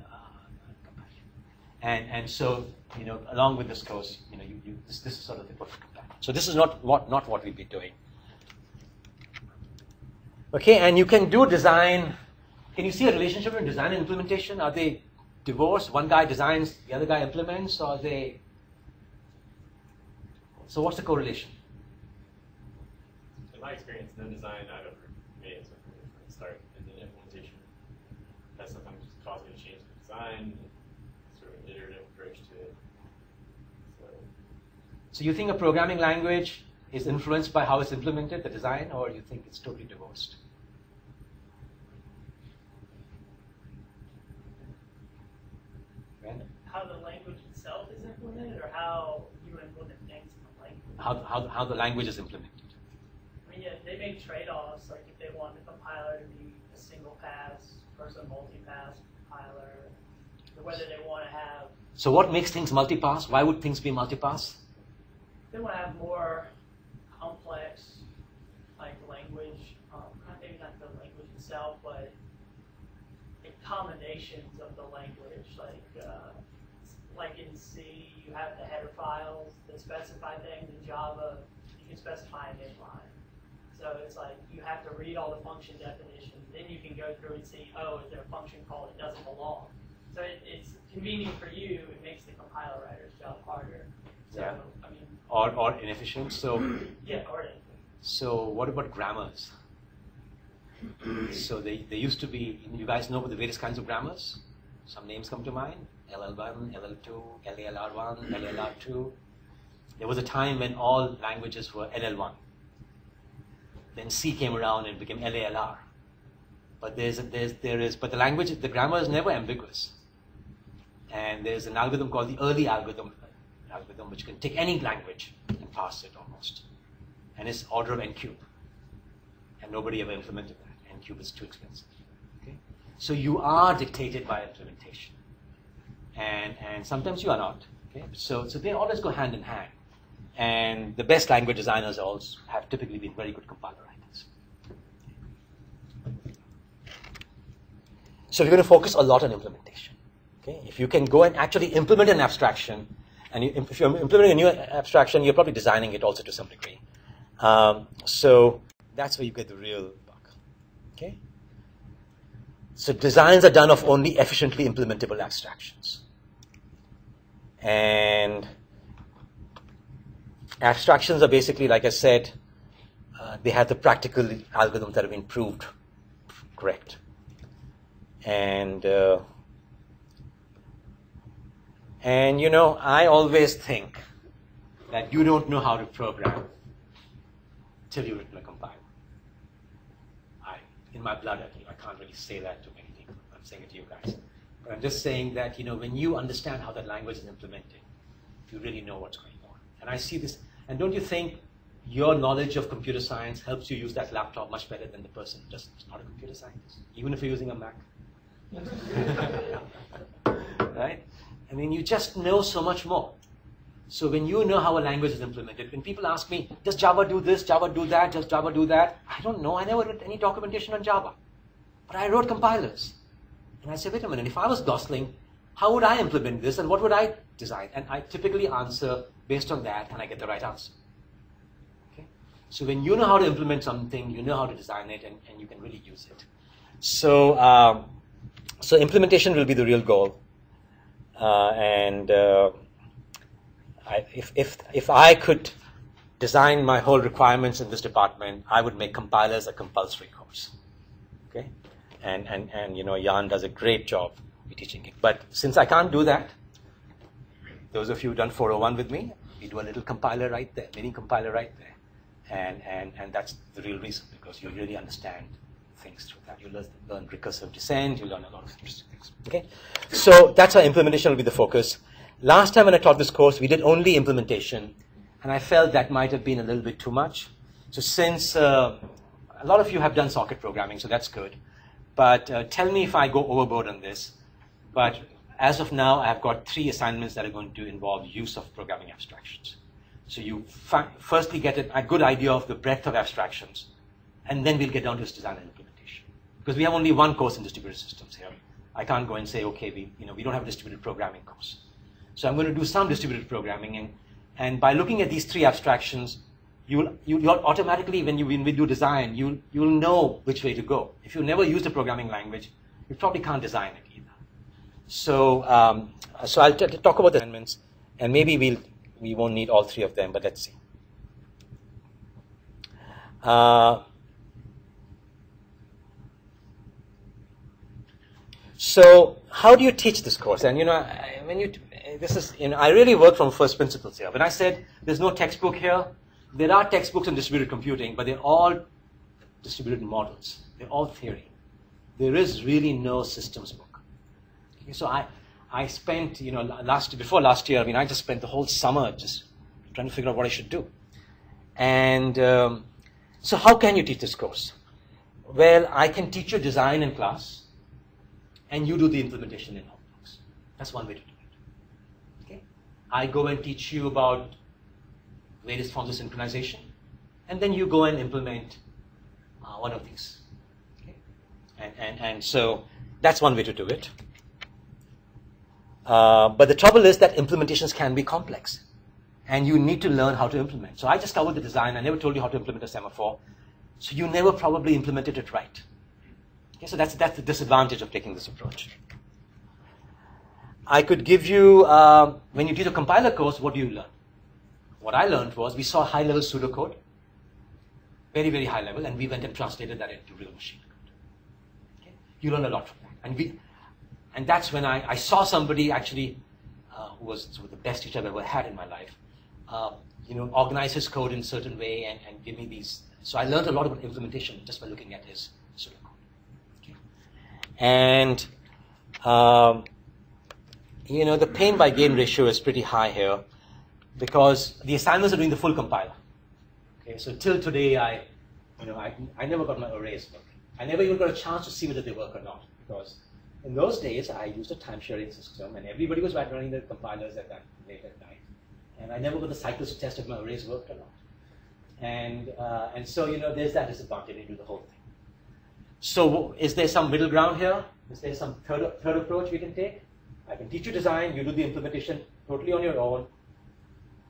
And so, along with this course, this is sort of the perfect companion. So this is not what we'll be doing. Okay, and you can do design. Can you see a relationship between design and implementation? Are they divorced? One guy designs, the other guy implements, or are they? So what's the correlation? In my experience, no design I've ever made is from the start, and then implementation. That sometimes just causes me to change the design, sort of an iterative approach to it. So you think a programming language is influenced by how it's implemented, the design, or you think it's totally divorced? Ben? How the language itself is implemented, or how you implement things in the language? How the language is implemented. I mean, yeah, they make trade-offs, like if they want the compiler to be a single pass versus a multi-pass compiler, or whether they want to have. So what makes things multi-pass? Why would things be multi-pass? They want to have more complex, language, maybe not the language itself, but combinations of the language. Like in C, you have the header files that specify things. In Java, you can specify an inline. So it's like you have to read all the function definitions. Then you can go through and see, oh, is there a function call that doesn't belong? So it's convenient for you. It makes the compiler writer's job harder. So, Yeah. I mean, Or inefficient. So yeah, or inefficient. So what about grammars? So they used to be, you guys know the various kinds of grammars? Some names come to mind. LL1, LL2, LALR1, LALR2. There was a time when all languages were LL1. Then C came around and became LALR. But the grammar is never ambiguous. And there's an algorithm called the early algorithm which can take any language and parse it almost. and it's order of n cube. And nobody ever implemented that. N cube is too expensive. Okay? So you are dictated by implementation. And sometimes you are not. Okay? So they always go hand in hand. And the best language designers also have typically been very good compiler writers. So we're going to focus a lot on implementation. Okay? If you can go and actually implement an abstraction, and if you're implementing a new abstraction, you're probably designing it also to some degree. So that's where you get the real buck. Okay? So designs are done of only efficiently implementable abstractions. And abstractions are basically, like I said, they have the practical algorithms that have been proved correct. And you know, I always think that you don't know how to program till you've written a compiler. In my blood, I can't really say that to many people. I'm saying it to you guys. But I'm just saying that, you know, when you understand how that language is implemented, you really know what's going on. And I see this, and don't you think your knowledge of computer science helps you use that laptop much better than the person who just not a computer scientist, even if you're using a Mac? Right? I mean, you just know so much more. So when you know how a language is implemented, when people ask me, does Java do this, Java do that, does Java do that? I don't know. I never wrote any documentation on Java. But I wrote compilers. And I say, wait a minute, if I was Gosling, how would I implement this and what would I design? And I typically answer based on that, and I get the right answer. Okay? So when you know how to implement something, you know how to design it, and you can really use it. So, so implementation will be the real goal. If I could design my whole requirements in this department, I would make compilers a compulsory course. Okay? And you know, Jan does a great job teaching it. But since I can't do that, those of you who've done 401 with me, we do a little compiler right there, mini compiler right there. And that's the real reason, because you really understand things through that. You learn recursive descent, you learn a lot of interesting things. Okay? So that's how implementation will be the focus. Last time when I taught this course, we did only implementation, and I felt that might have been a little bit too much. So since a lot of you have done socket programming, so that's good. But tell me if I go overboard on this. But as of now, I've got 3 assignments that are going to involve use of programming abstractions. So you firstly get a good idea of the breadth of abstractions, and then we'll get down to its design and implementation. Because we have only one course in distributed systems here. I can't go and say, okay, we don't have a distributed programming course. So I'm going to do some distributed programming, and by looking at these 3 abstractions, you'll automatically, when we do design, you'll know which way to go. If you never used a programming language, you probably can't design it either. So so I'll talk about the assignments, and maybe we won't need all 3 of them, but let's see. So how do you teach this course? And you know, I really work from first principles here. When I said there's no textbook here, there are textbooks on distributed computing, but they're all distributed models. They're all theory. There is really no systems book. Okay, so I spent, you know, before last year, I just spent the whole summer just trying to figure out what I should do. And so how can you teach this course? Well, I can teach you design in class, and you do the implementation in notebooks. That's one way to do it. Okay? I go and teach you about various forms of synchronization, and then you go and implement one of these. Okay? And so that's one way to do it. But the trouble is that implementations can be complex, and you need to learn how to implement. So I just covered the design. I never told you how to implement a semaphore. So you never probably implemented it right. Okay, so that's the disadvantage of taking this approach. I could give you, when you do the compiler course, what do you learn? What I learned was we saw high-level pseudocode, very, very high level, and we went and translated that into real machine code. Okay? You learn a lot from that. And that's when I saw somebody actually who was sort of the best teacher I've ever had in my life, organize his code in a certain way and give me these. So I learned a lot about implementation just by looking at his pseudocode. Okay? And the pain by gain ratio is pretty high here because the assignments are doing the full compiler. Okay, so till today, I never got my arrays working. I never even got a chance to see whether they work or not, because in those days, I used a time-sharing system, and everybody was running their compilers at that late at night. And I never got the cycles to test if my arrays worked or not. And so, there's that disadvantage to do the whole thing. So is there some middle ground here? Is there some third approach we can take? I can teach you design, you do the implementation totally on your own.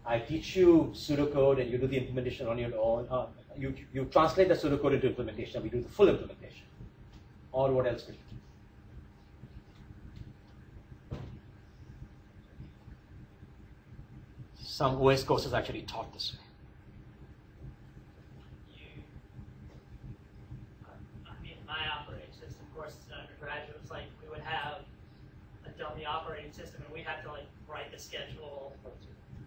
I teach you pseudocode and you do the implementation on your own. You translate the pseudocode into implementation, we do the full implementation. Or what else could you do? Some OS courses actually taught this way. My operating system courses in undergraduate was like we would have a dummy operating system and we'd have to write the schedule.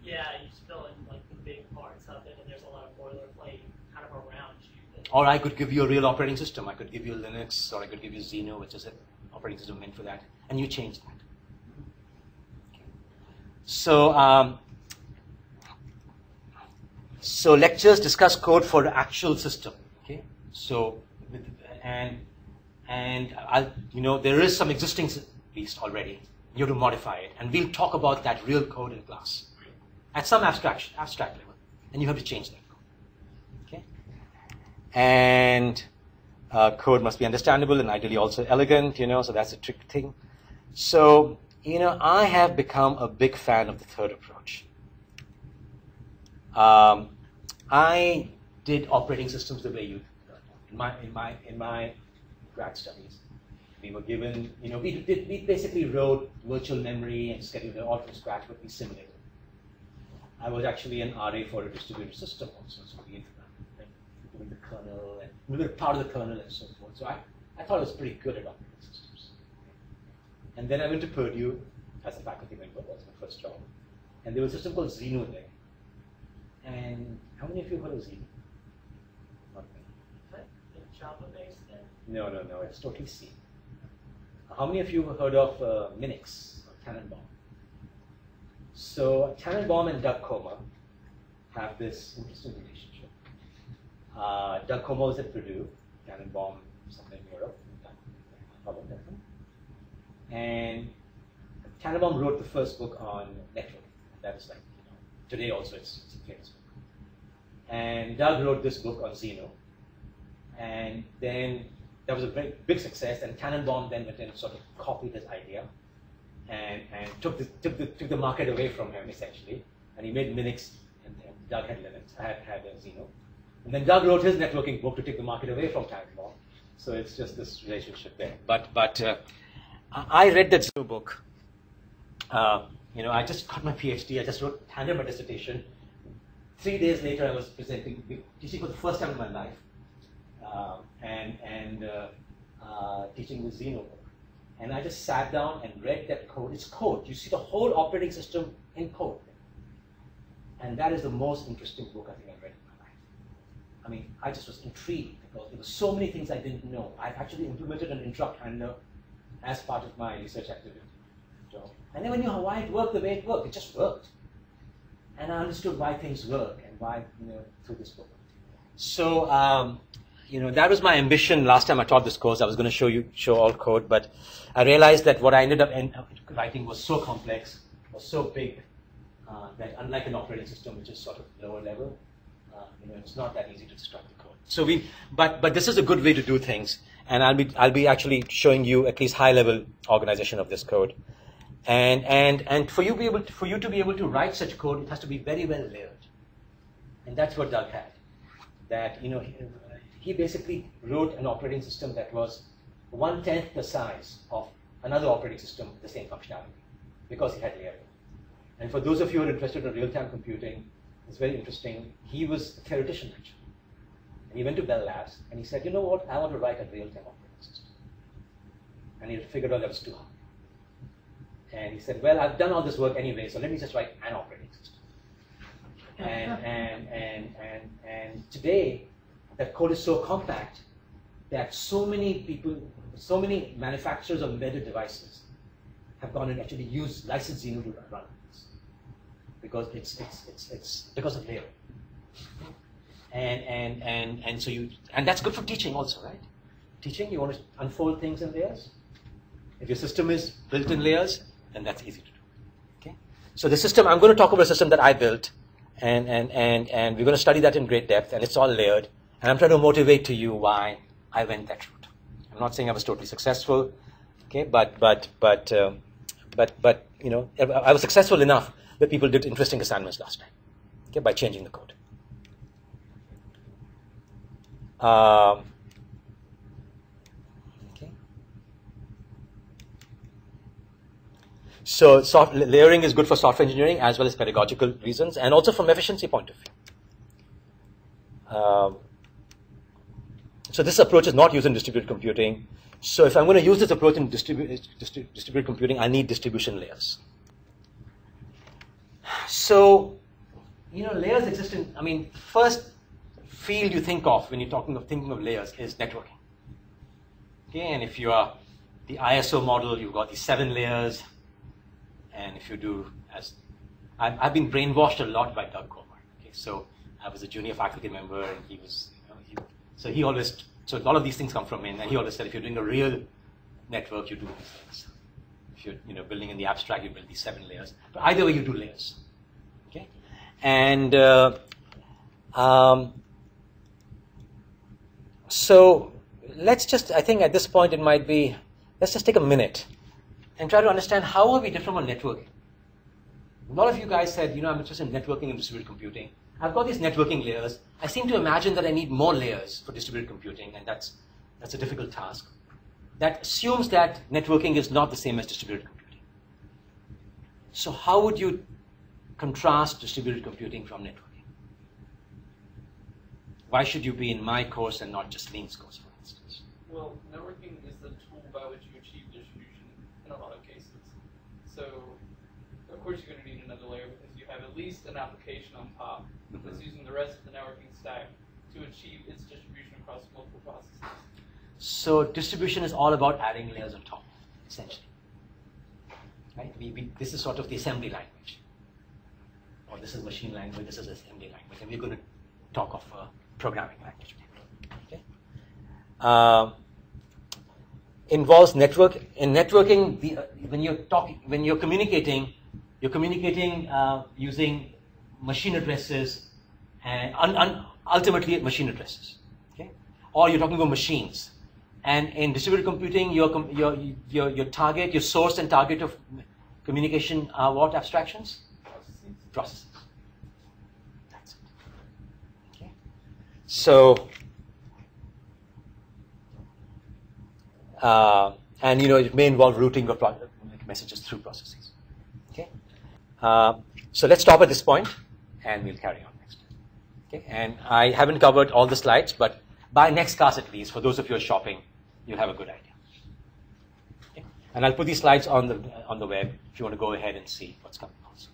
Yeah, you just fill in the big parts of it, and there's a lot of boilerplate kind of around you. Or I could give you a real operating system. I could give you Linux, or I could give you Xeno, which is an operating system meant for that, and you change that. Okay. So lectures discuss code for the actual system. Okay, so there is some existing piece already. You have to modify it, and we'll talk about that real code in class at some abstract level, and you have to change that code. Okay, and code must be understandable and ideally also elegant. So that's a trick thing. So I have become a big fan of the third approach. I did operating systems the way you in my grad studies. We were given, we basically wrote virtual memory and scheduled it all from scratch, but we simulated. I was actually an RA for a distributed system also, so we doing the kernel and we were part of the kernel and so forth. So I thought I was pretty good at operating systems. And then I went to Purdue as a faculty member. That was my first job. And there was a system called Xeno there. And how many of you heard of Xeno? Not many. Java-based then? No, it's totally C. How many of you have heard of Minix or Tannenbaum? So Tannenbaum and Doug Comer have this interesting relationship. Doug Comer was at Purdue, Tannenbaum somewhere in Europe, and Tannenbaum wrote the first book on networking. That's today also it's a famous book. And Doug wrote this book on Xeno, and then that was a very big success. And Tannenbaum then went and sort of copied his idea, and took the market away from him essentially. And he made Minix, and Doug had Linux, had Xeno. And then Doug wrote his networking book to take the market away from Tannenbaum. So it's just this relationship there. But I read that Xeno book. I just got my PhD. I just handed my dissertation. 3 days later, I was teaching for the first time in my life, teaching the Xeno book. And I just sat down and read that code. It's code. You see the whole operating system in code. And that is the most interesting book I think I've read in my life. I mean, I just was intrigued because there were so many things I didn't know. I actually implemented an interrupt handler as part of my research activity. So I never knew why it worked the way it worked. It just worked. And I understood why things work and why, through this book. So, that was my ambition. Last time I taught this course, I was going to show all code, but I realized that what I ended up writing was so complex, was so big, that unlike an operating system, which is sort of lower level, it's not that easy to describe the code. So but this is a good way to do things, and I'll be actually showing you at least high level organization of this code. And for you to be able to write such code, it has to be very well layered, and that's what Doug had. That he basically wrote an operating system that was 1/10 the size of another operating system with the same functionality, because he had layering. And for those of you who are interested in real-time computing, it's very interesting. He was a theoretician actually, and he went to Bell Labs and he said, "You know what? I want to write a real-time operating system." And he figured out that was too hard. And he said, "Well, I've done all this work anyway, so let me just write an operating system." And today, that code is so compact that so many people, so many manufacturers of embedded devices have gone and actually used licensed Xeno to run this, because it's because of layer. And so and that's good for teaching also, right? Teaching, you want to unfold things in layers. If your system is built in layers, then that's easy to do. Okay. So the system, I'm going to talk about a system that I built, and we're going to study that in great depth, and it's all layered. And I'm trying to motivate to you why I went that route. I'm not saying I was totally successful, okay, but you know, I was successful enough that people did interesting assignments last time, okay, by changing the code. Okay. So layering is good for software engineering as well as pedagogical reasons, and also from efficiency point of view. So this approach is not used in distributed computing. So if I'm going to use this approach in distributed computing, I need distribution layers. So, you know, layers exist in, I mean, first field you think of when you're thinking of layers is networking. Okay, and if you are the ISO model, you've got these 7 layers. And if you do, as I've been brainwashed a lot by Doug Comer. Okay, so I was a junior faculty member, and he was, you know, so a lot of these things come from him, and he always said, if you're doing a real network, you do these things. If you're, you know, building in the abstract, you build these 7 layers. But either way, you do layers. Okay, and so let's just, I think at this point it might be, let's just take a minute and try to understand how are we different on networking. A lot of you guys said, you know, I'm interested in networking and distributed computing. I've got these networking layers. I seem to imagine that I need more layers for distributed computing, and that's a difficult task. That assumes that networking is not the same as distributed computing. So how would you contrast distributed computing from networking? Why should you be in my course and not just Lean's course, for instance? Well, networking is the tool by which you achieve distribution in a lot of cases. So, of course, you're going to need another layer because you have at least an application on top that's using the rest of the networking stack to achieve its distribution across multiple processes. So distribution is all about adding layers on top, essentially. Right? This is sort of the assembly language. Or this is machine language, this is assembly language. And we're going to talk of programming language. Okay? Involves network. In networking, when you're communicating using machine addresses and ultimately machine addresses. Okay? Or you're talking about machines. And in distributed computing, your target, your source and target of communication are what abstractions? Processes. That's it. Okay. So, and you know, it may involve routing of messages through processes. Okay. So let's stop at this point, and we'll carry on next. Okay. And I haven't covered all the slides, but by next class at least, for those of you who are shopping, you'll have a good idea. Okay. And I'll put these slides on the web if you want to go ahead and see what's coming also.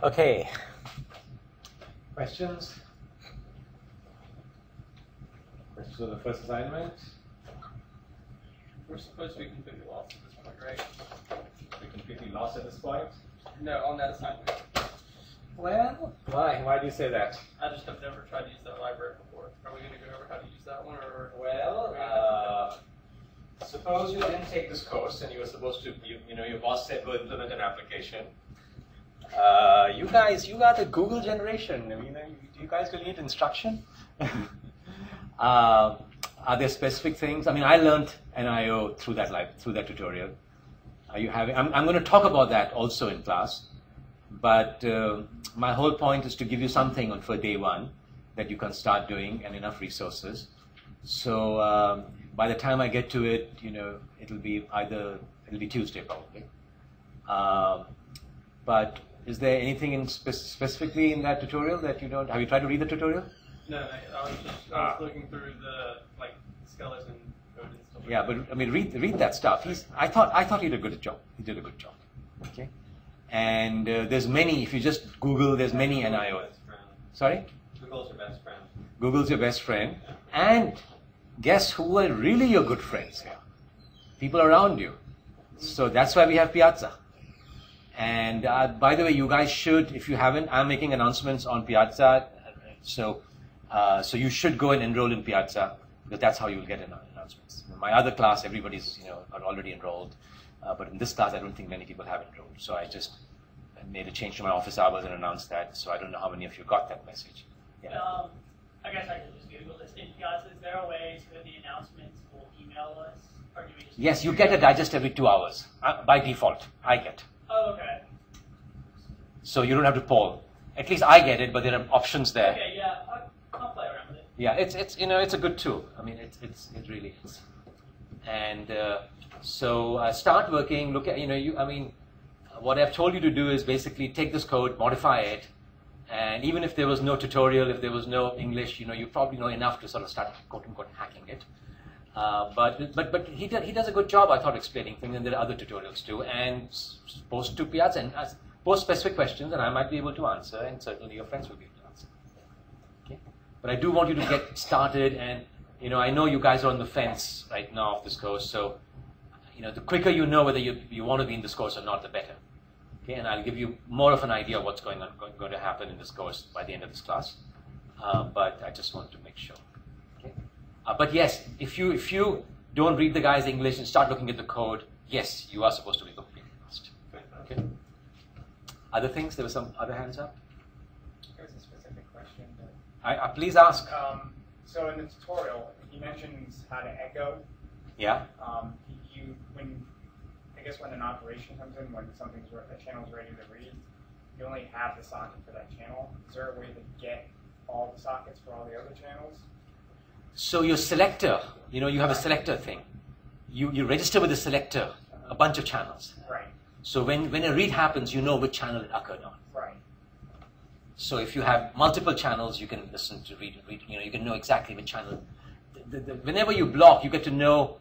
Okay. Questions? Questions on the first assignment? We're supposed to be completely lost at this point, right? We're completely lost at this point? No, on that assignment. Well, why? Why do you say that? I just have never tried to use that library before. Are we going to go over how to use that one, or? Well, suppose you didn't take this course and you were supposed to, you know, your boss said go implement an application. You guys, you are the Google generation. I mean, do you guys really need instruction? Are there specific things? I mean, I learned NIO through that tutorial. Are you having? I'm going to talk about that also in class, but my whole point is to give you something for day one that you can start doing and enough resources. So by the time I get to it, you know, it'll be Tuesday probably. But is there anything specifically in that tutorial that you don't? Have you tried to read the tutorial? No, I was looking through the skeleton code and stuff. Yeah, but I mean, read that stuff. I thought he did a good job. He did a good job. Okay, and there's many. If you just Google, there's many NIO. Sorry? Google's your best friend. Google's your best friend. And guess who are really your good friends here? People around you. So that's why we have Piazza. And by the way, you guys should, if you haven't, I'm making announcements on Piazza. So you should go and enroll in Piazza, because that's how you'll get announcements. In my other class, everybody's are already enrolled. But in this class, I don't think many people have enrolled. So I just made a change to my office hours and announced that. So I don't know how many of you got that message. Yeah. I guess I could just Google this. In Piazza, is there a way so that the announcements will email us? Or do we just Yes, you get a digest every 2 hours. By default, I get. Oh, okay. So you don't have to poll. At least I get it, but there are options there. Okay, yeah, I'll play around with it. Yeah, it's a good tool. I mean, it really is. And so start working. Look at what I've told you to do is basically take this code, modify it, and even if there was no tutorial, if there was no English, you probably know enough to sort of start quote unquote hacking it. But he does a good job, I thought, explaining things, and there are other tutorials too. And post to Piazza and post specific questions, and I might be able to answer, and certainly your friends will be able to answer. Okay? But I do want you to get started, and I know you guys are on the fence right now of this course, so the quicker you know whether you want to be in this course or not, the better. Okay? And I'll give you more of an idea of what's going to happen in this course by the end of this class. But I just want to make sure. Okay? But yes, if you don't read the guy's English and start looking at the code, yes, you are supposed to be completely lost. Okay. Other things? There were some other hands up. There's a specific question. Please ask. So in the tutorial, he mentions how to echo. Yeah. When an operation comes in, when a channel's ready to read, you only have the socket for that channel. Is there a way to get all the sockets for all the other channels? So your selector, you have a selector thing. You register with the selector a bunch of channels. Right. So when a read happens, you know which channel it occurred on. Right. So if you have multiple channels, you can listen to read. You can know exactly which channel. Whenever you block, you get to know.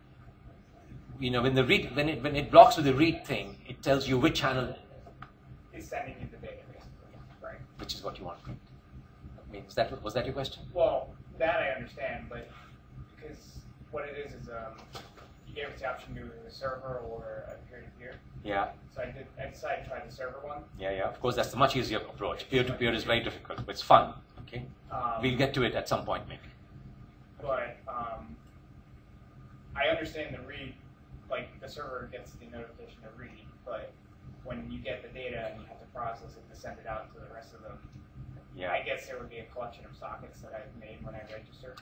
When it blocks with the read thing, it tells you which channel is sending you the data, basically. Right. Which is what you want. I mean, was that your question? Well, that I understand, but because what it is you gave us the option to do a server or a peer-to-peer. Yeah. So I decided to try the server one. Yeah. Of course, that's the much easier approach. Peer-to-peer is very difficult, but it's fun. Okay. We'll get to it at some point, maybe. But I understand the read. Like the server gets the notification to read, but when you get the data and you have to process it to send it out to the rest of them, yeah. I guess there would be a collection of sockets that I've made when I register.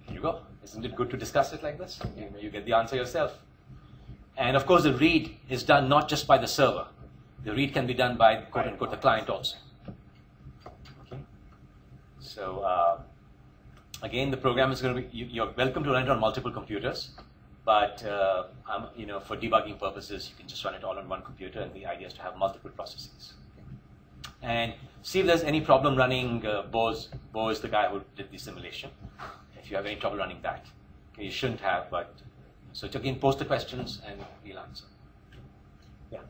Here you go. Isn't it good to discuss it like this? You get the answer yourself. And of course, the read is done not just by the server. The read can be done by quote unquote the client also. Okay. So again, the program is going to be. You're welcome to run it on multiple computers. But for debugging purposes, you can just run it all on one computer, and the idea is to have multiple processes. Okay. And see if there's any problem running Bo is the guy who did the simulation. If you have any trouble running that, okay, you shouldn't have. But so again, post the questions and we'll answer. Yeah.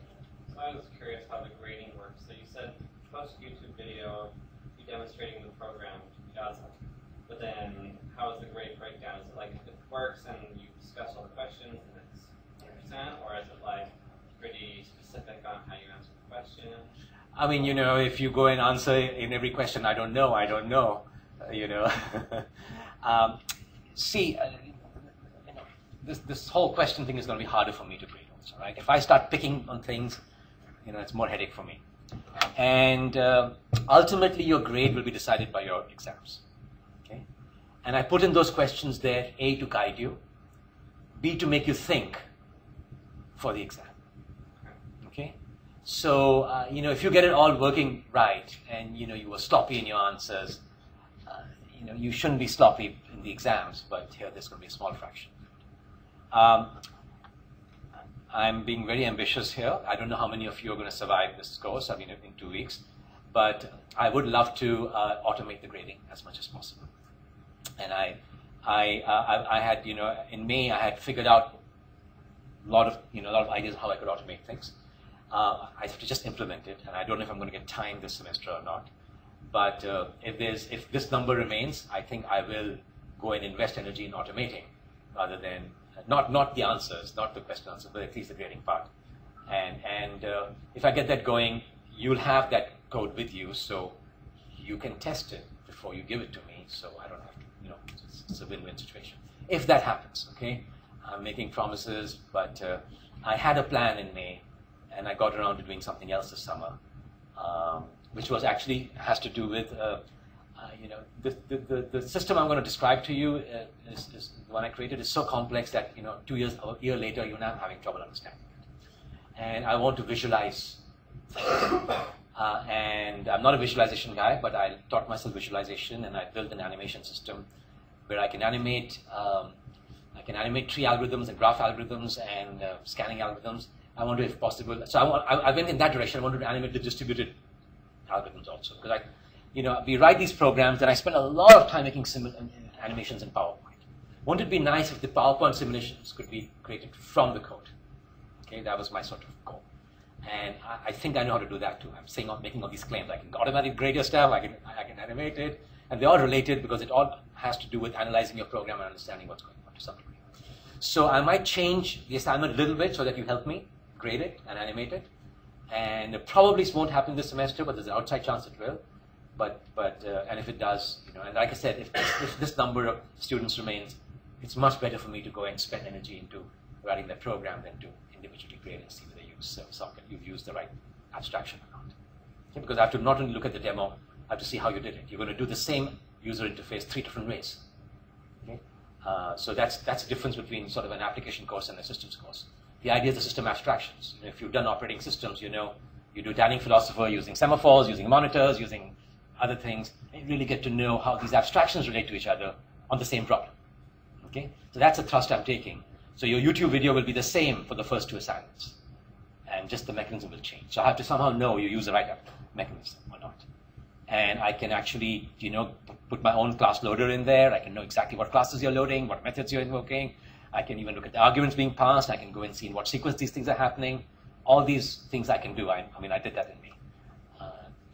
So I was curious how the grading works. So you said post YouTube video, you demonstrating the program Piazza, but then how is the grade breakdown? Is it like if it works and you discuss all the questions and it's 100%, or is it like pretty specific on how you answer the question? I mean, if you go and answer in every question, I don't know. This whole question thing is going to be harder for me to grade also, right? If I start picking on things, it's more headache for me. And ultimately, your grade will be decided by your exams. Okay? And I put in those questions there, A, to guide you, B, to make you think for the exam. Okay? So, if you get it all working right and, you were sloppy in your answers, you shouldn't be sloppy in the exams, but here there's going to be a small fraction. I'm being very ambitious here. I don't know how many of you are going to survive this course, in 2 weeks, but I would love to automate the grading as much as possible. And I had, in May, I had figured out a lot of ideas on how I could automate things. I have to just implement it, and I don't know if I'm going to get time this semester or not. But if this number remains, I think I will go and invest energy in automating rather than, not the answers, not the question answer, but at least the grading part. And if I get that going, you'll have that code with you, so you can test it before you give it to me, so I don't have to, it's a win-win situation. If that happens, okay? I'm making promises, but I had a plan in May, and I got around to doing something else this summer, which was actually has to do with, the system I'm going to describe to you is the one I created is so complex that, 2 years or a year later, you're now having trouble understanding it. And I want to visualize things. And I'm not a visualization guy, but I taught myself visualization, and I built an animation system where I can animate tree algorithms and graph algorithms and scanning algorithms. I want to, if possible, so I went in that direction. I wanted to animate the distributed algorithms also, because we write these programs, and I spend a lot of time making animations in PowerPoint. Wouldn't it be nice if the PowerPoint simulations could be created from the code? Okay, that was my sort of goal. And I think I know how to do that too. I'm making all these claims. I can automatically grade your stuff, I can animate it, and they're all related because it all has to do with analyzing your program and understanding what's going on to some degree. So I might change the assignment a little bit so that you help me grade it and animate it. And it probably won't happen this semester, but there's an outside chance it will. And if it does, and like I said, if this number of students remains, it's much better for me to go and spend energy into writing that program than to individually grade and see whether you've used the right abstraction or not. Okay? Because I have to not only look at the demo, I have to see how you did it. You're going to do the same user interface 3 different ways. Okay? So that's the difference between sort of an application course and a systems course. The idea is the system abstractions. If you've done operating systems, you do Italian philosopher using semaphores, using monitors, using other things, and you really get to know how these abstractions relate to each other on the same problem. Okay? So that's a thrust I'm taking. So your YouTube video will be the same for the first 2 assignments, and just the mechanism will change. So I have to somehow know you use the right mechanism or not. And I can actually, put my own class loader in there. I can know exactly what classes you're loading, what methods you're invoking. I can even look at the arguments being passed. I can go and see in what sequence these things are happening. All these things I can do. I did that in May.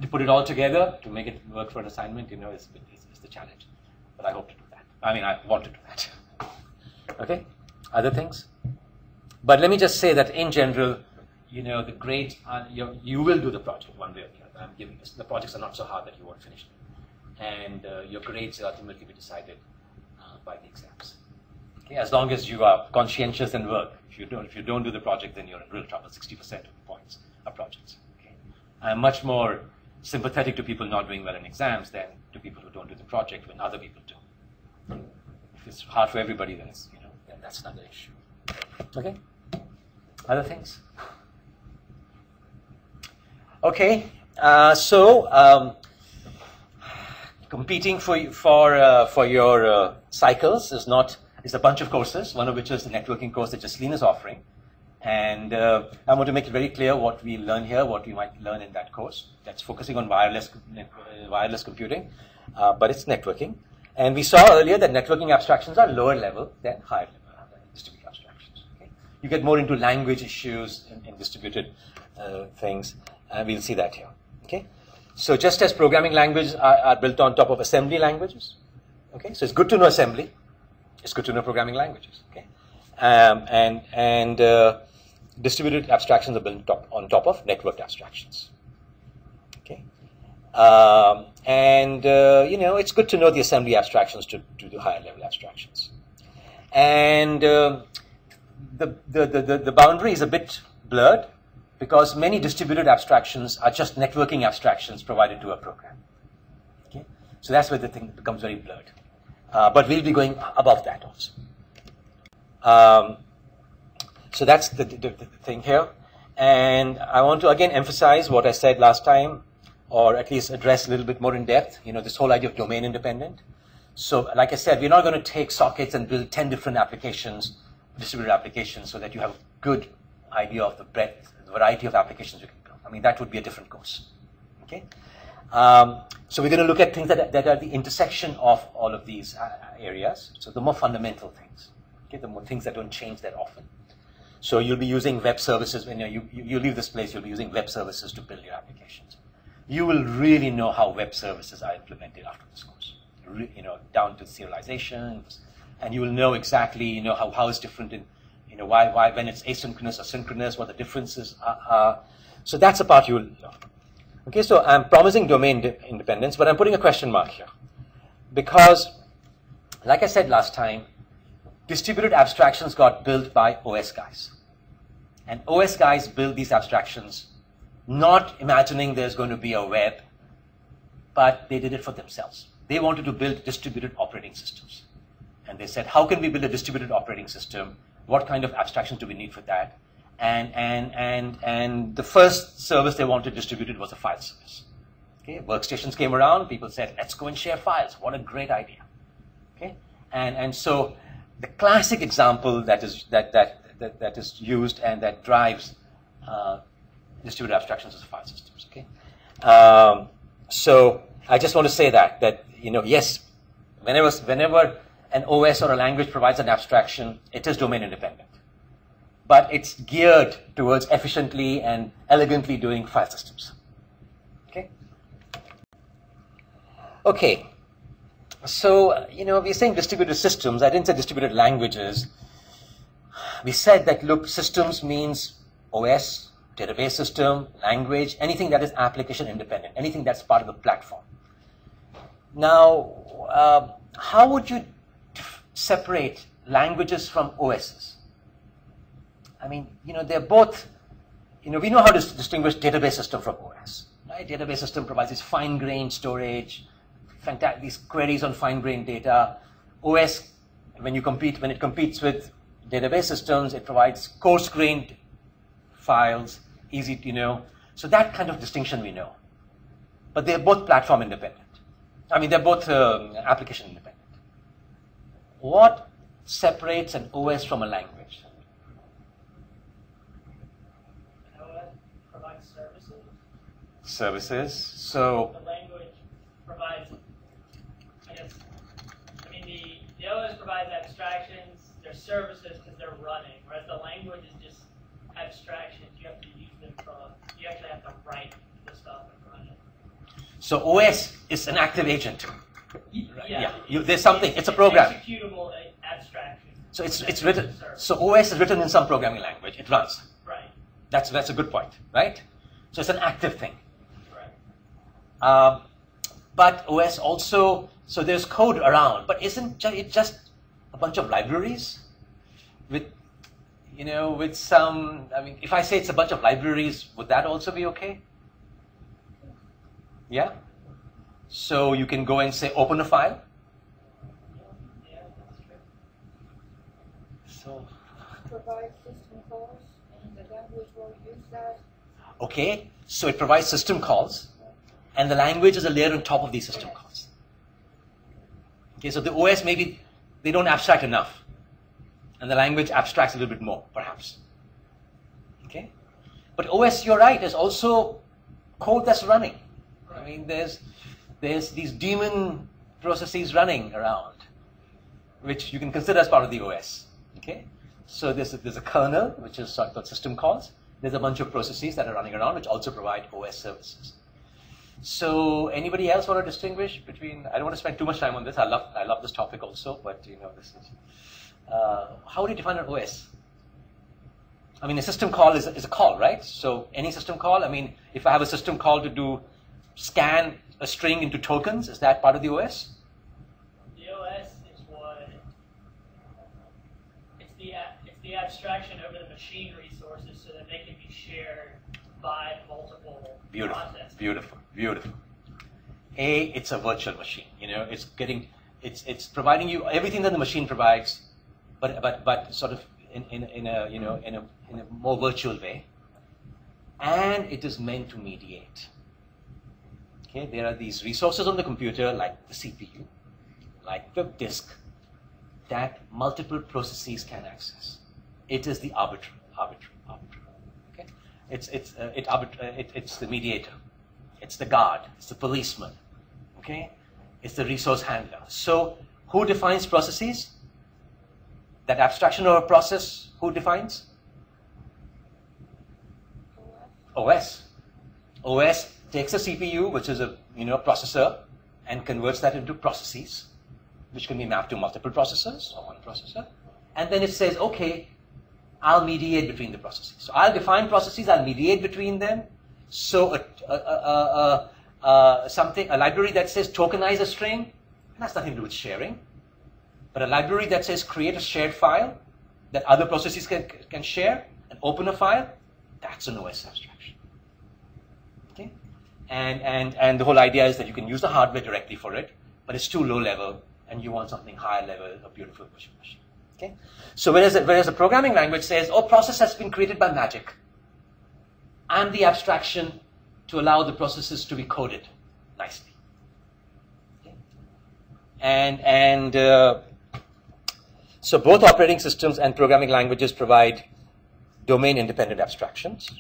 To put it all together, to make it work for an assignment, is the challenge. But I hope to do that. I want to do that. Okay? Other things? But let me just say that in general, the grades, you will do the project one way or the other. I'm giving this. The projects are not so hard that you won't finish them. And your grades will ultimately be decided by the exams. Okay? As long as you are conscientious and work. If you don't do the project, then you're in real trouble. 60% of the points are projects. Okay? I'm much more sympathetic to people not doing well in exams than to people who don't do the project when other people do. If it's hard for everybody, then then that's another issue. Okay? Other things? Okay. Competing for your cycles is a bunch of courses, one of which is the networking course that Jasleen is offering. And I want to make it very clear what we learn here, what we might learn in that course. That's focusing on wireless computing, but it's networking. And we saw earlier that networking abstractions are lower level than higher level distributed abstractions. Okay? You get more into language issues in distributed things, and we'll see that here. Okay? So just as programming languages are built on top of assembly languages, okay? So it's good to know assembly. It's good to know programming languages. Okay? And distributed abstractions are built on top of networked abstractions. Okay? It's good to know the assembly abstractions to do higher level abstractions. And the boundary is a bit blurred because many distributed abstractions are just networking abstractions provided to a program. Okay? So that's where the thing becomes very blurred. But we'll be going above that also. So that's the thing here. And I want to again emphasize what I said last time, or at least address a little bit more in depth, this whole idea of domain independent. So like I said, we're not going to take sockets and build 10 different applications, distributed applications, so that you have a good idea of the breadth, the variety of applications you can build. That would be a different course. Okay? So we're going to look at things that are the intersection of all of these areas. So the more fundamental things, okay? The more things that don't change that often. So you'll be using web services. When you leave this place, you'll be using web services to build your applications. you will really know how web services are implemented after this course. Down to serializations, and you will know exactly, how it's different in, why when it's asynchronous or synchronous, what the differences are. So that's a part you will know. Okay, so I'm promising domain independence, but I'm putting a question mark here. Because, like I said last time, distributed abstractions got built by OS guys. And OS guys build these abstractions not imagining there's going to be a web, but they did it for themselves. They wanted to build distributed operating systems. And they said, how can we build a distributed operating system? What kind of abstractions do we need for that? And the first service they wanted distributed was a file service. Okay, workstations came around, people said, let's go and share files. What a great idea. Okay? And so the classic example that is used and that drives distributed abstractions as file systems. Okay, so I just want to say that yes, whenever an OS or a language provides an abstraction, it is domain independent, but it's geared towards efficiently and elegantly doing file systems. Okay. Okay. So we're saying distributed systems. I didn't say distributed languages. We said that look, systems means OS, database system, language, anything that is application independent, anything that's part of the platform. Now, how would you separate languages from OSs? I mean, they're both, we know how to distinguish database system from OS, right? Database system provides this fine-grained storage, these queries on fine-grained data. OS, when it competes with database systems, it provides coarse-grained files, easy to know. So that kind of distinction we know. But they're both platform independent. I mean, they're both application independent. What separates an OS from a language? An OS provides services. Services. So the language provides, the OS provides abstractions, they're services because they're running, whereas the language is just abstractions. You have to use them you actually have to write the stuff and run it. So OS is an active agent. Yeah. There's something. It's a program. Executable abstraction. So it's written. So OS is written in some programming language. It runs. Right. That's a good point, right? So it's an active thing. Right. But OS also, so there's code around, but isn't it just a bunch of libraries with some, I mean, if I say it's a bunch of libraries, would that also be okay? Yeah? So you can go and say, open a file. Yeah, that's true. So. Provide system calls, and the language will use that. Okay, so it provides system calls, and the language is a layer on top of these system calls. Okay, so the OS maybe, they don't abstract enough. And the language abstracts a little bit more, perhaps. Okay? But OS, you're right, is also code that's running. I mean, there's these daemon processes running around, which you can consider as part of the OS. Okay? So there's a kernel, which is sort of system calls. There's a bunch of processes that are running around, which also provide OS services. So anybody else want to distinguish between, I don't want to spend too much time on this. I love this topic also, but this is, how would you define an OS? I mean, a system call is a call, right? So any system call, I mean, if I have a system call to scan a string into tokens, is that part of the OS? The OS is it's the abstraction over the machine resources so that they can be shared by multiple processes. Beautiful. It's a virtual machine. It's providing you everything that the machine provides, but sort of in a more virtual way, and it is meant to mediate. Okay, there are these resources on the computer, like the CPU, like the disk, that multiple processes can access. It is the arbiter. Okay, it's the mediator, it's the guard, it's the policeman. Okay, it's the resource handler. So who defines processes? That abstraction of a process, who defines? OS. OS takes a CPU, which is a processor, and converts that into processes, which can be mapped to multiple processors or one processor. And then it says, okay, I'll mediate between the processes. So I'll define processes, I'll mediate between them. So a library that says tokenize a string, that's nothing to do with sharing. But a library that says create a shared file that other processes can share and open a file, that's an OS abstraction. Okay? And the whole idea is that you can use the hardware directly for it, but it's too low level, and you want something higher level, a beautiful virtual machine. Okay? So whereas a programming language says, oh, process has been created by magic. I'm the abstraction to allow the processes to be coded nicely. Okay? So both operating systems and programming languages provide domain-independent abstractions.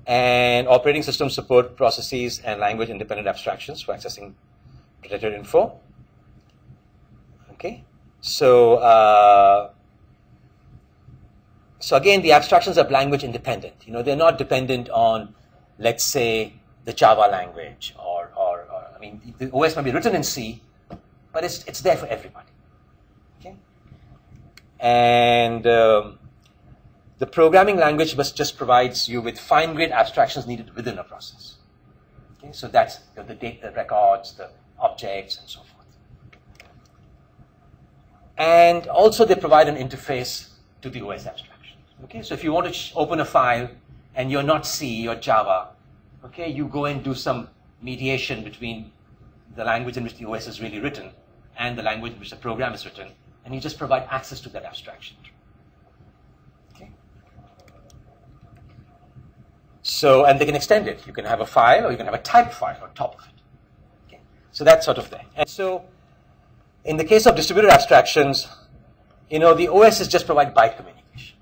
And operating systems support processes and language-independent abstractions for accessing protected info. Okay? So again, the abstractions are language independent. They're not dependent on, let's say, the Java language, or I mean, the OS might be written in C, but it's there for everybody. Okay? And the programming language just provides you with fine-grained abstractions needed within a process. Okay? So that's the data, the records, the objects, and so forth. And also they provide an interface to the OS abstraction. Okay? So if you want to open a file and you're not C, you're Java, okay, you go and do some mediation between the language in which the OS is really written and the language in which the program is written, and you just provide access to that abstraction. Okay? So, and they can extend it. You can have a file, or you can have a type file on top of it. Okay? So that's sort of there. And so, in the case of distributed abstractions, the OS is just provide byte communication.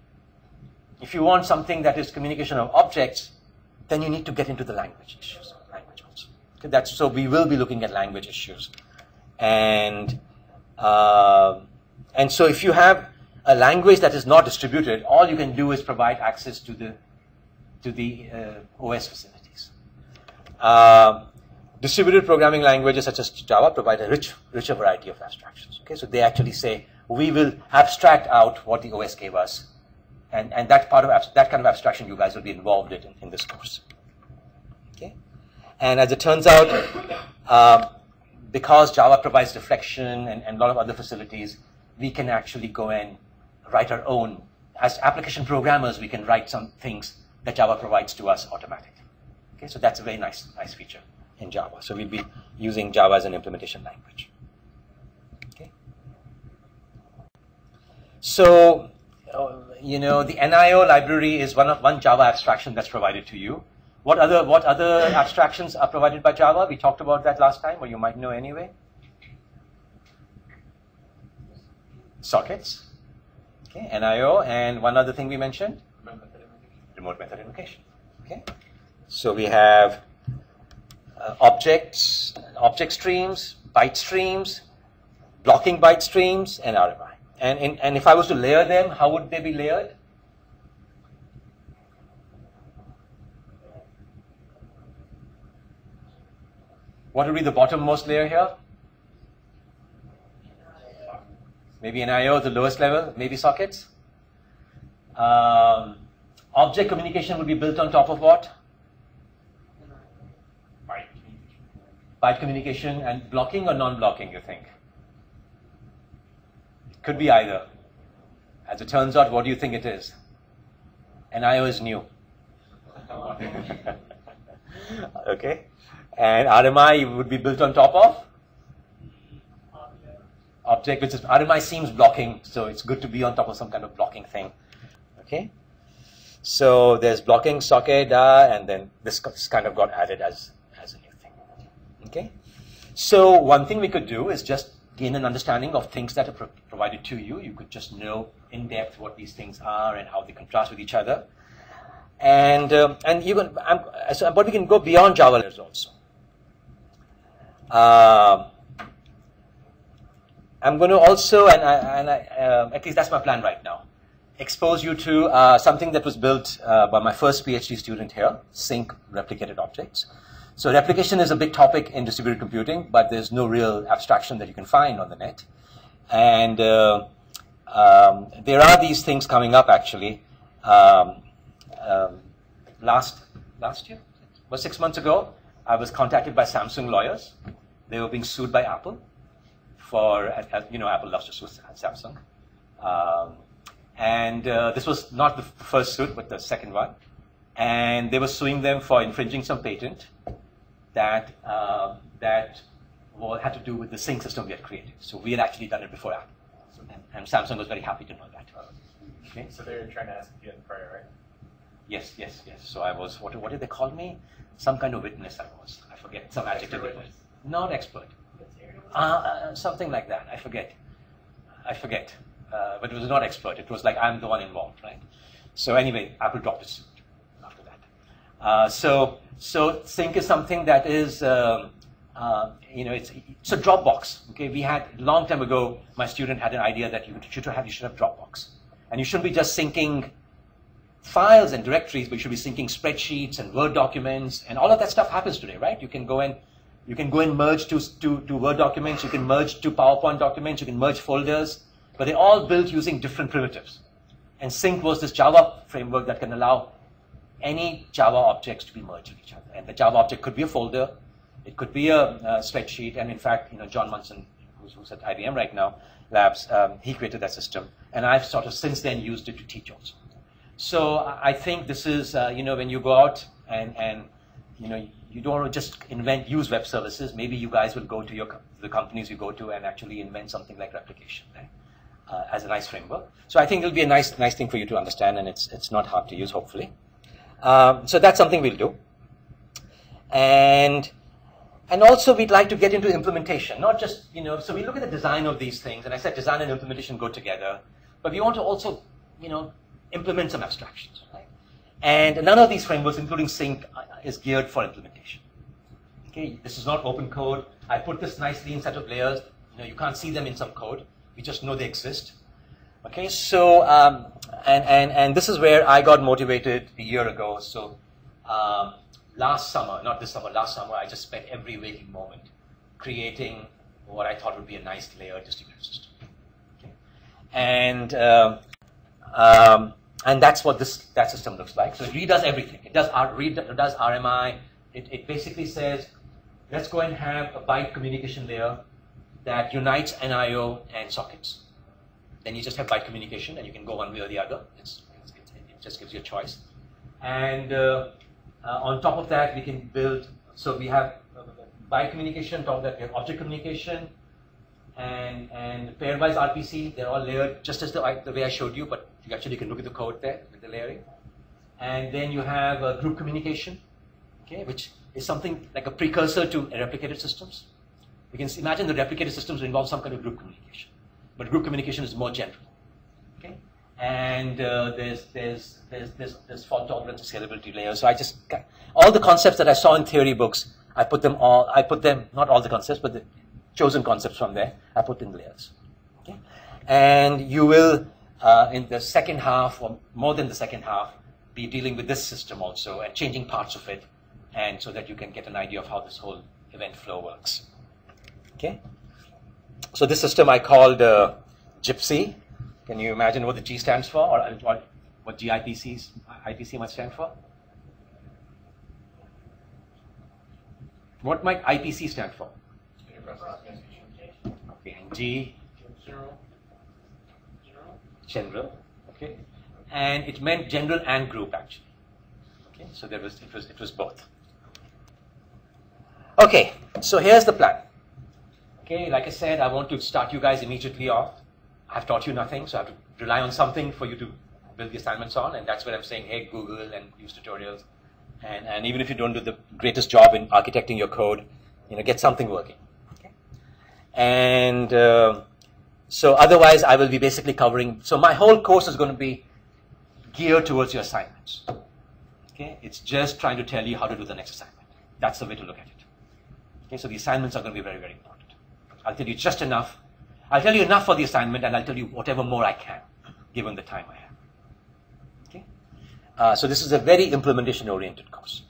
If you want something that is communication of objects, then you need to get into the language issues, also. Okay, so we will be looking at language issues. And so if you have a language that is not distributed, all you can do is provide access to the OS facilities. Distributed programming languages such as Java provide a richer variety of abstractions. Okay, so they actually say, we will abstract out what the OS gave us, and that part of that kind of abstraction you guys will be involved in this course. Okay, and as it turns out, because Java provides reflection and a lot of other facilities, we can actually go and write our own. As application programmers, we can write some things that Java provides to us automatically. Okay, so that's a very nice feature in Java. So we'll be using Java as an implementation language. Okay. So, the NIO library is one Java abstraction that's provided to you. What other abstractions are provided by Java? We talked about that last time, or you might know anyway. Sockets. Okay, NIO, and one other thing we mentioned? Remote method invocation. Okay. So we have object streams, byte streams, blocking byte streams, and RMI. And if I was to layer them, how would they be layered? What would be the bottommost layer here? Maybe NIO, the lowest level, maybe sockets. Object communication would be built on top of what? Byte communication. And blocking or non-blocking, you think? It could be either. As it turns out, what do you think it is? NIO is new. Okay. And RMI would be built on top of? Object, which is RMI seems blocking, so it's good to be on top of some kind of blocking thing. Okay. So there's blocking, socket, and then this kind of got added as a new thing. Okay. So one thing we could do is just gain an understanding of things that are provided to you. You could just know in depth what these things are and how they contrast with each other. And but we can go beyond Java layers also. I'm going to also, at least that's my plan right now, expose you to something that was built by my first PhD student here, sync replicated objects. So replication is a big topic in distributed computing, but there's no real abstraction that you can find on the net. And there are these things coming up, actually. Last year, or 6 months ago, I was contacted by Samsung lawyers. They were being sued by Apple for, Apple loves to sue Samsung. This was not the first suit, but the second one. And they were suing them for infringing some patent that had to do with the sync system we had created. So we had actually done it before Apple. And Samsung was very happy to know that. Okay. So they were trying to ask if you had the prior, right? Yes. So I was, what did they call me? Some kind of witness I was. I forget, some adjective witness. Not expert. Something like that. I forget. But it was not expert. It was like I'm the one involved, right? So anyway, Apple dropped its suit after that. So sync is something that is, it's a Dropbox. Okay, we had a long time ago. My student had an idea that you should have Dropbox, and you shouldn't be just syncing files and directories, but you should be syncing spreadsheets and Word documents, and all of that stuff happens today, right? You can go and merge to Word documents. You can merge to PowerPoint documents. You can merge folders, but they're all built using different primitives. And sync was this Java framework that can allow any Java objects to be merged with each other. And the Java object could be a folder, it could be a spreadsheet, and in fact, John Munson, who's at IBM right now, Labs, he created that system, and I've sort of since then used it to teach also. So I think this is, when you go out and you don't want to just use web services. Maybe you guys will go to the companies you go to and actually invent something like replication as a nice framework. So I think it'll be a nice thing for you to understand, and it's not hard to use, hopefully. So that's something we'll do. And also we'd like to get into implementation, not just, so we look at the design of these things, and I said design and implementation go together, but we want to also, implement some abstractions, right? And none of these frameworks, including sync, is geared for implementation. Okay, this is not open code. I put this nicely in set of layers. You can't see them in some code. We just know they exist. Okay, so and this is where I got motivated a year ago. So last summer, not this summer, last summer, I just spent every waking moment creating what I thought would be a nice layer distributed system. Okay, and that's what that system looks like. So it redoes everything. It does RMI. It basically says, let's go and have a byte communication layer that unites NIO and sockets. Then you just have byte communication, and you can go one way or the other. It just gives you a choice. And on top of that, we can build. So we have byte communication. On top of that, we have object communication, and pairwise RPC. They're all layered just as the way I showed you, but you actually can look at the code there with the layering. And then you have group communication, okay, which is something like a precursor to replicated systems. You can imagine the replicated systems involve some kind of group communication, but group communication is more general, okay. And there's fault tolerance and scalability layers. So I just all the concepts that I saw in theory books, I put them not all the concepts, but the chosen concepts from there, I put in layers, okay. And you will in the second half, or more than the second half, be dealing with this system also and changing parts of it, and so that you can get an idea of how this whole event flow works. Okay. So this system I called Gypsy. Can you imagine what the G stands for, or what IPC might stand for? What might IPC stand for? Okay, and G. General. Okay, and it meant general and group actually. Okay, so it was both. Okay, so here's the plan. Okay, like I said, I want to start you guys immediately off. I've taught you nothing, so I have to rely on something for you to build the assignments on, and that's where I'm saying, hey, Google and use tutorials. And even if you don't do the greatest job in architecting your code, get something working. Okay? And so otherwise, I will be basically covering. So my whole course is going to be geared towards your assignments. Okay, it's just trying to tell you how to do the next assignment. That's the way to look at it. Okay, so the assignments are going to be very, very important. I'll tell you just enough. I'll tell you enough for the assignment, and I'll tell you whatever more I can, given the time I have. Okay, so this is a very implementation-oriented course.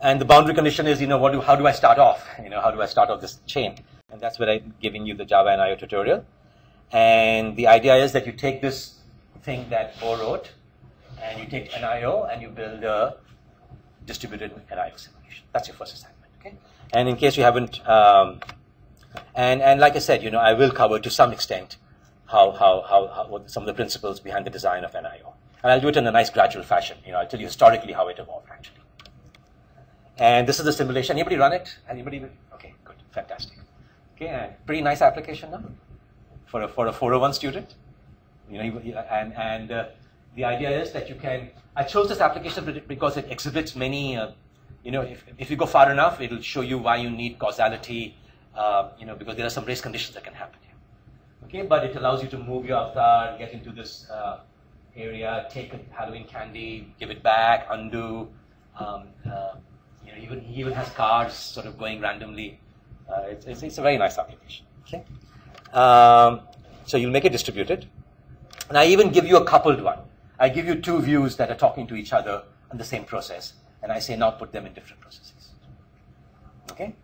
And the boundary condition is, how do I start off? How do I start off this chain? And that's where I'm giving you the Java NIO tutorial. And the idea is that you take this thing that Bo wrote, and you take NIO, and you build a distributed NIO simulation. That's your first assignment, okay? And in case you haven't, and like I said, I will cover to some extent what some of the principles behind the design of NIO. And I'll do it in a nice gradual fashion. I'll tell you historically how it evolved, actually. And this is the simulation. Anybody run it? Anybody? Okay, good, fantastic. Okay, pretty nice application now for a 401 student. The idea is that you can. I chose this application because it exhibits many. If you go far enough, it'll show you why you need causality. Because there are some race conditions that can happen here. Okay, but it allows you to move your avatar, get into this area, take a Halloween candy, give it back, undo. He even has cards sort of going randomly. It's a very nice application. Okay, so you'll make it distributed, and I even give you a coupled one. I give you two views that are talking to each other on the same process, and I say now put them in different processes. Okay.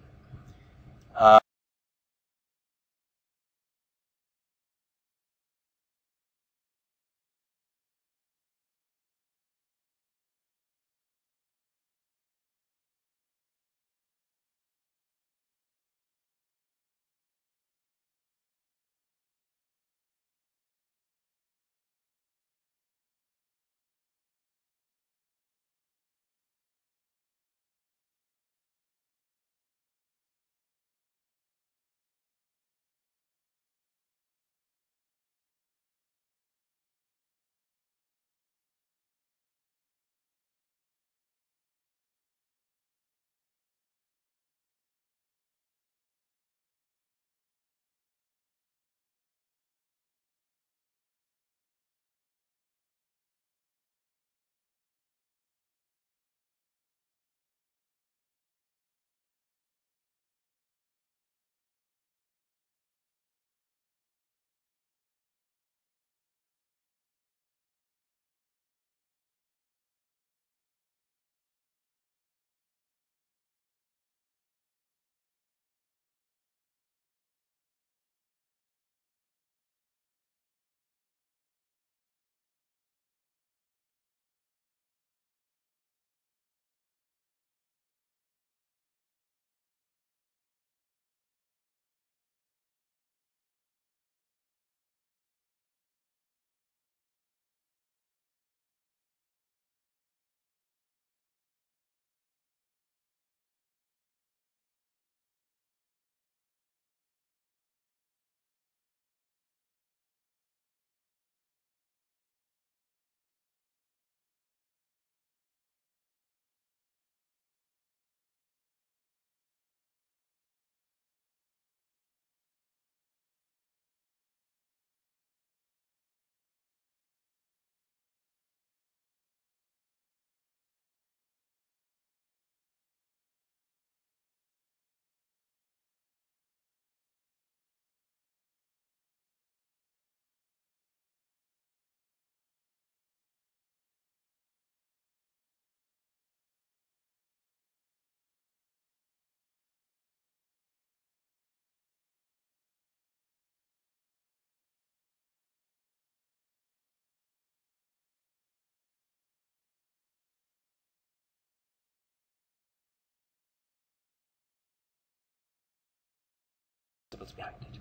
Behind it.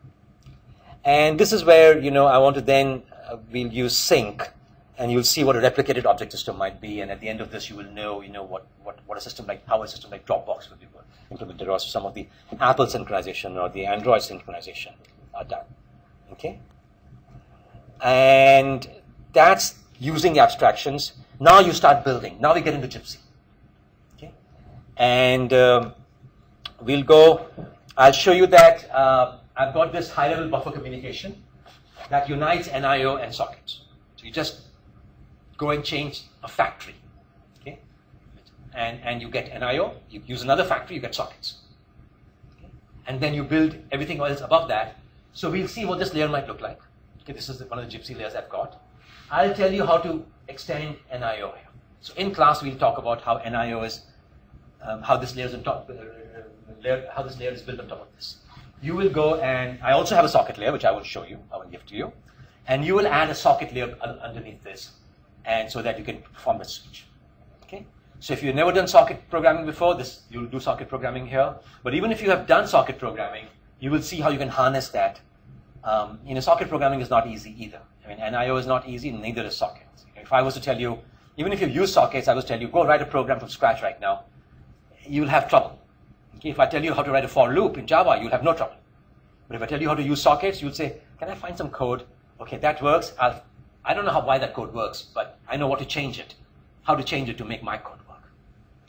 And this is where, I want to then, we'll use sync, and you'll see what a replicated object system might be, and at the end of this you will know, what a system like, how a system like Dropbox will be implemented, or some of the Apple synchronization or the Android synchronization are done. Okay? And that's using the abstractions. Now you start building. Now we get into Gypsy. Okay? And we'll go, I'll show you that I've got this high-level buffer communication that unites NIO and sockets. So you just go and change a factory, okay? And you get NIO, you use another factory, you get sockets. Okay? And then you build everything else above that. So we'll see what this layer might look like. Okay, this is one of the Gypsy layers I've got. I'll tell you how to extend NIO here. So in class, we'll talk about how NIO is how this layer is on top, how this layer is built on top of this. You will go and I also have a socket layer which I will show you, I will give to you, and you will add a socket layer underneath this, and so that you can perform the switch. Okay. So if you've never done socket programming before, you'll do socket programming here. But even if you have done socket programming, you will see how you can harness that. Socket programming is not easy either. I mean, NIO is not easy, neither is sockets. If I was to tell you, even if you use sockets, I was to tell you, go write a program from scratch right now, you will have trouble. Okay, if I tell you how to write a for loop in Java, you'll have no trouble. But if I tell you how to use sockets, you'll say, can I find some code? Okay, that works. I don't know why that code works, but I know what to change it, how to change it to make my code work.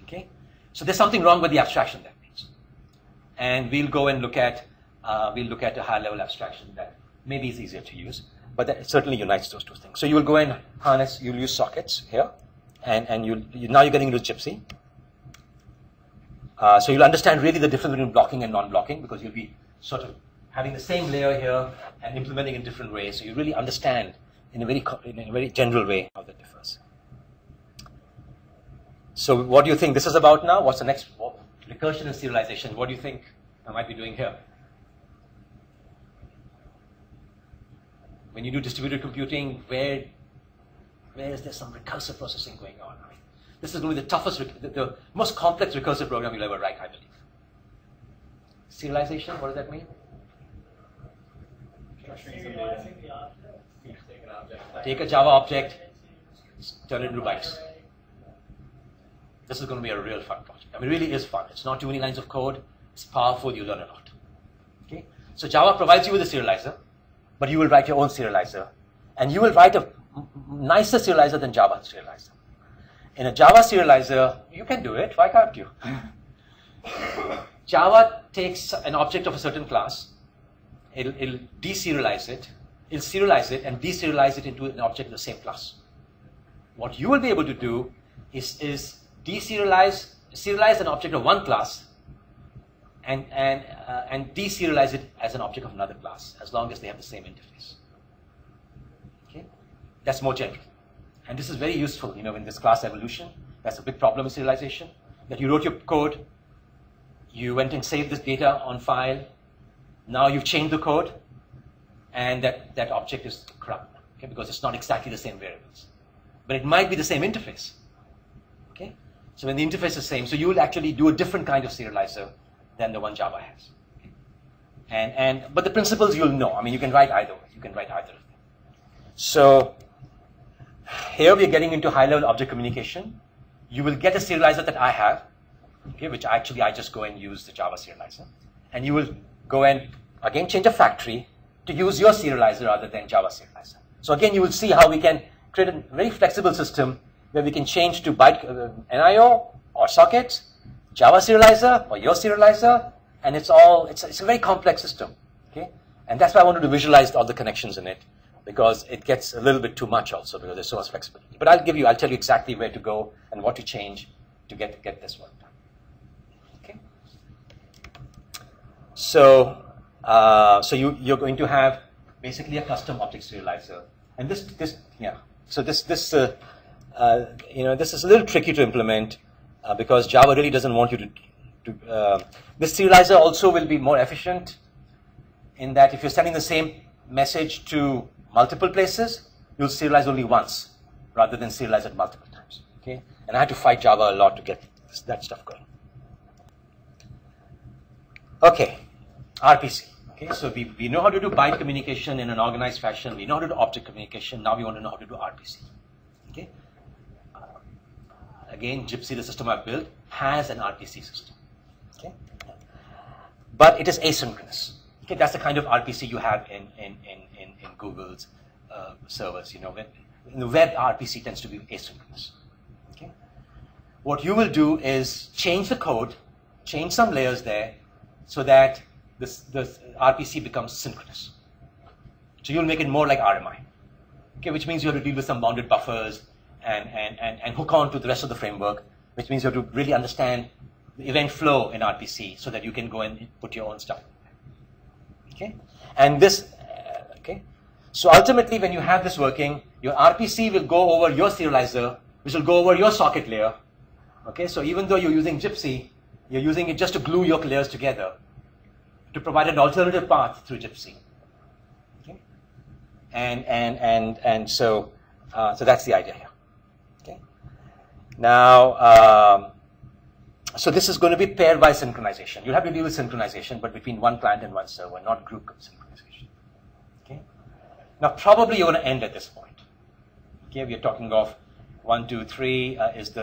Okay, so there's something wrong with the abstraction that means. And we'll go and look at a high-level abstraction that maybe is easier to use, but that certainly unites those two things. So you will go and harness, you'll use sockets here, and now you're getting into Gypsy. So you'll understand really the difference between blocking and non-blocking, because you'll be sort of having the same layer here and implementing in different ways. So you really understand in a very general way how that differs. So what do you think this is about now? What's the next? Recursion and serialization. What do you think I might be doing here? When you do distributed computing, where is there some recursive processing going on? I mean, this is going to be the toughest, the most complex recursive program you'll ever write, I believe. Serialization, what does that mean? Serializing the object. You take an object. Take a Java object, turn it into bytes. This is going to be a real fun project. I mean, it really is fun. It's not too many lines of code. It's powerful. You learn a lot. Okay. So Java provides you with a serializer, but you will write your own serializer, and you will write a nicer serializer than Java serializer. In a Java serializer, you can do it. Why can't you? Java takes an object of a certain class. It'll deserialize it. It'll serialize it and deserialize it into an object of the same class. What you will be able to do is serialize an object of one class and deserialize it as an object of another class, as long as they have the same interface. Okay, that's more general, and this is very useful. In this class evolution, that's a big problem with serialization. That you wrote your code, you went and saved this data on file. Now you've changed the code, and that object is corrupt, okay, because it's not exactly the same variables, but it might be the same interface. Okay, so when the interface is the same, so you will actually do a different kind of serializer than the one Java has. Okay? But the principles you'll know. I mean, you can write either way. You can write either of them. So here we're getting into high-level object communication. You will get a serializer that I have, okay, which actually I just go and use the Java serializer, and you will go and again change a factory to use your serializer rather than Java serializer. So again, you will see how we can create a very flexible system where we can change to byte NIO or sockets, Java serializer or your serializer, and it's a very complex system. Okay, and that's why I wanted to visualize all the connections in it, because it gets a little bit too much also because there's so much flexibility. But I'll tell you exactly where to go and what to change to get this work done. Okay. So you're going to have basically a custom object serializer, and this is a little tricky to implement because Java really doesn't want you to. This serializer also will be more efficient in that if you're sending the same message to multiple places, you'll serialize only once rather than serialize it multiple times. Okay, and I had to fight Java a lot to get that stuff going. Okay, RPC. Okay, so we know how to do byte communication in an organized fashion. We know how to do object communication. Now we want to know how to do RPC. Okay. Again, Gypsy, the system I've built, has an RPC system. Okay. But it is asynchronous. Okay, that's the kind of RPC you have in Google's servers. In the web, RPC tends to be asynchronous. Okay. What you will do is change the code, change some layers there, so that this RPC becomes synchronous. So you'll make it more like RMI. Okay, which means you have to deal with some bounded buffers and hook on to the rest of the framework, which means you have to really understand the event flow in RPC so that you can go and put your own stuff. Okay, and this, okay. So ultimately, when you have this working, your RPC will go over your serializer, which will go over your socket layer, Okay, so even though you're using Gypsy, you're using it just to glue your layers together, to provide an alternative path through Gypsy. Okay, and so that's the idea here. Okay, now so this is going to be pairwise synchronization. You'll have to deal with synchronization, but between one client and one server, not group synchronization. Okay, now probably you're going to end at this point. Okay, we are talking of 1, 2, 3 is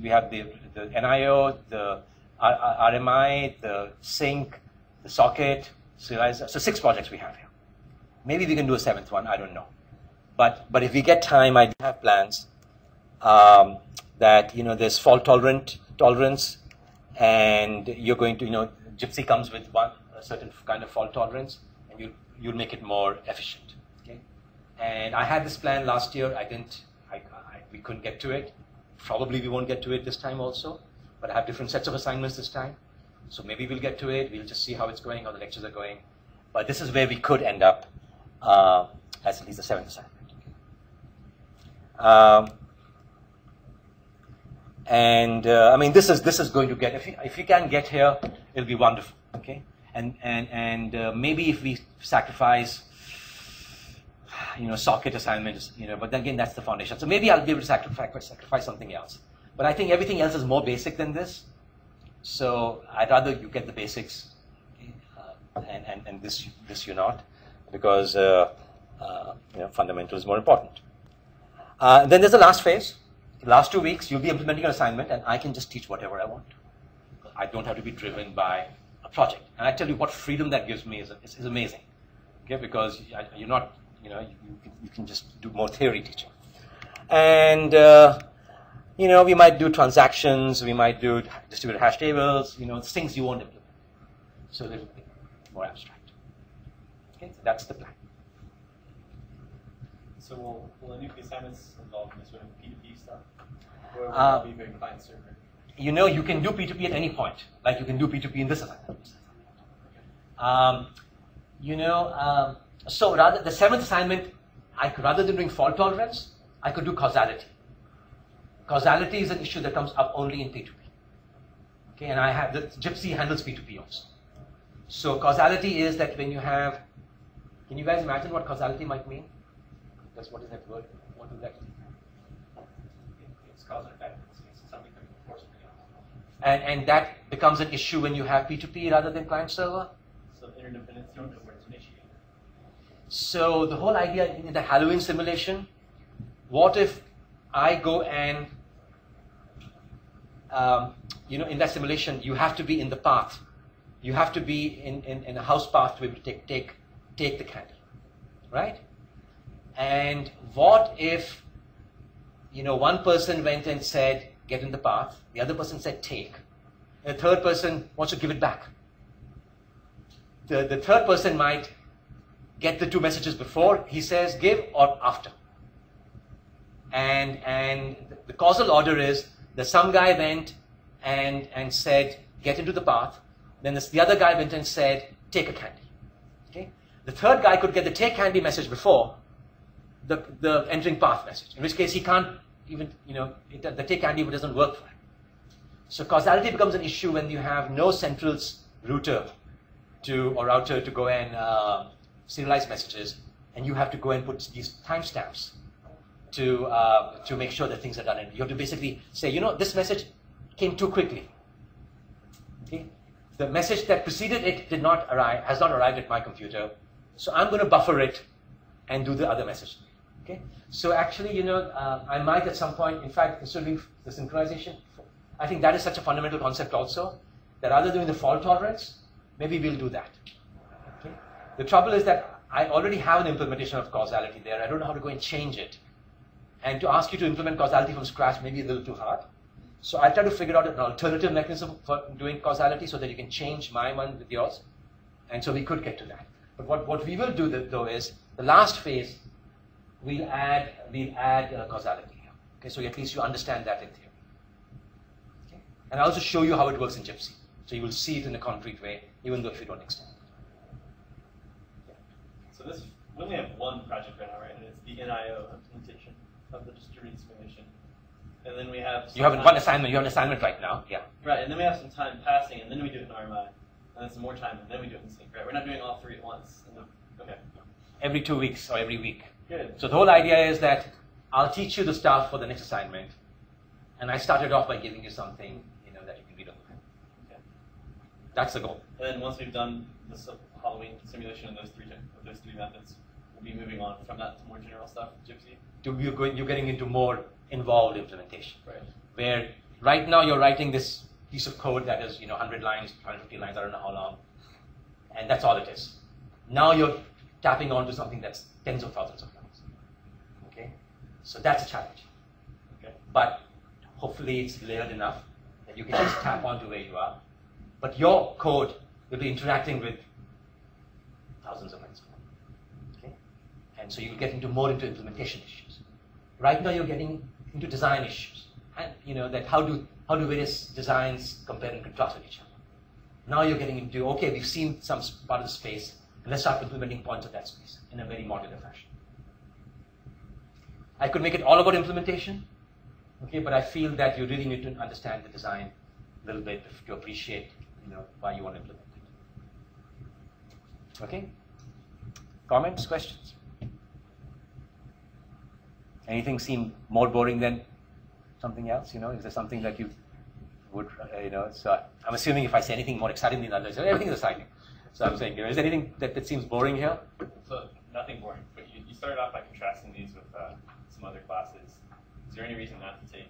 we have the NIO, the RMI, the sync, the socket, serializer. So 6 projects we have here. Maybe we can do a 7th one. I don't know. But if we get time, I do have plans that there's fault tolerance, and you're going to Gypsy comes with a certain kind of fault tolerance, and you'll make it more efficient. Okay. And I had this plan last year. We couldn't get to it. Probably we won't get to it this time also. But I have different sets of assignments this time. So maybe we'll get to it. We'll just see how it's going, how the lectures are going. But this is where we could end up as at least the 7th assignment. I mean, this is going to get, if you can get here, it'll be wonderful. Okay. And maybe if we sacrifice socket assignments, but then again, that's the foundation. So maybe I'll be able to sacrifice something else. But I think everything else is more basic than this. So I'd rather you get the basics, and this you're not, because fundamental is more important. Then there's the last phase. The last 2 weeks, you'll be implementing an assignment, and I can just teach whatever I want. I don't have to be driven by a project. And I tell you what freedom that gives me is amazing. Okay, because you're not. You can just do more theory teaching. And, we might do transactions, we might do distributed hash tables, things you won't implement. So it'll be more abstract. Okay, so that's the plan. So will any of the assignments involve any sort of P2P stuff? Or will it be very client server? You can do P2P at any point, like you can do P2P in this assignment. So rather, the 7th assignment, rather than doing fault tolerance, I could do causality. Causality is an issue that comes up only in P2P. Okay, and I have the Gypsy handles P2P also. So causality is that when you have, can you guys imagine what causality might mean? What is that word? What does that mean? It's cause and effect. It's something that can force me. And that becomes an issue when you have P2P rather than client server. So interdependency on the words initiated. So the whole idea in the Halloween simulation, what if I go and, in that simulation, you have to be in the path. You have to be in a house path to be able to take the candy, right? And what if, one person went and said, get in the path, the other person said, take, and the third person wants to give it back. The third person might get the 2 messages before he says give or after. And the causal order is that some guy went and said, get into the path. Then the other guy went and said, take a candy. Okay? The third guy could get the take candy message before the entering path message, in which case he can't even, the take candy doesn't work for him. So causality becomes an issue when you have no central router to go and serialize messages, and you have to go and put these timestamps to make sure that things are done. And you have to basically say, this message came too quickly. Okay? The message that preceded it has not arrived at my computer, so I'm going to buffer it and do the other message. Okay? So actually, I might at some point, in fact, considering the synchronization, I think that is such a fundamental concept also, that rather than doing the fault tolerance, maybe we'll do that. Okay? The trouble is that I already have an implementation of causality there. I don't know how to go and change it. And to ask you to implement causality from scratch may be a little too hard. So I'll try to figure out an alternative mechanism for doing causality so that you can change my one with yours. And so we could get to that. But what we will do though is, the last phase, we'll add causality here. Okay, so at least you understand that in theory. Okay? And I'll also show you how it works in Gypsy. So you will see it in a concrete way, even though if you don't extend it. So we only have one project right now, right? And it's the NIO implementation of the distributed simulation. and then we have You have one assignment. You have an assignment right now. Yeah. Right, and then we have some time passing, and then we do it in RMI, and then some more time, and then we do it in sync. Right, we're not doing all three at once. Okay. Every 2 weeks or every week. Good. So the whole idea is that I'll teach you the stuff for the next assignment, and I started off by giving you something, that you can read on the pen. Okay. That's the goal. And then once we've done this Halloween simulation and those three methods, we'll be moving on from that to more general stuff. Gypsy. You're getting into more involved implementation. Right. Where right now you're writing this piece of code that is 100 lines, 150 lines, I don't know how long, and that's all it is. Now you're tapping onto something that's tens of thousands of lines. Okay, so that's a challenge. Okay. But hopefully it's layered enough that you can just tap onto where you are. But your code will be interacting with thousands of lines. Okay, and so you'll get into implementation issues. Right now you're getting into design issues, and that how do various designs compare and contrast with each other. Now you're getting into, okay, we've seen some part of the space, and let's start implementing points of that space in a very modular fashion. I could make it all about implementation, okay, but I feel that you really need to understand the design a little bit to appreciate, why you want to implement it. Okay? Comments, questions? Anything seem more boring than something else? Is there something that you would, So I'm assuming if I say anything more exciting than others, everything is exciting. So I'm saying, is there anything that seems boring here? So nothing boring, but you started off by contrasting these with some other classes. Is there any reason not to take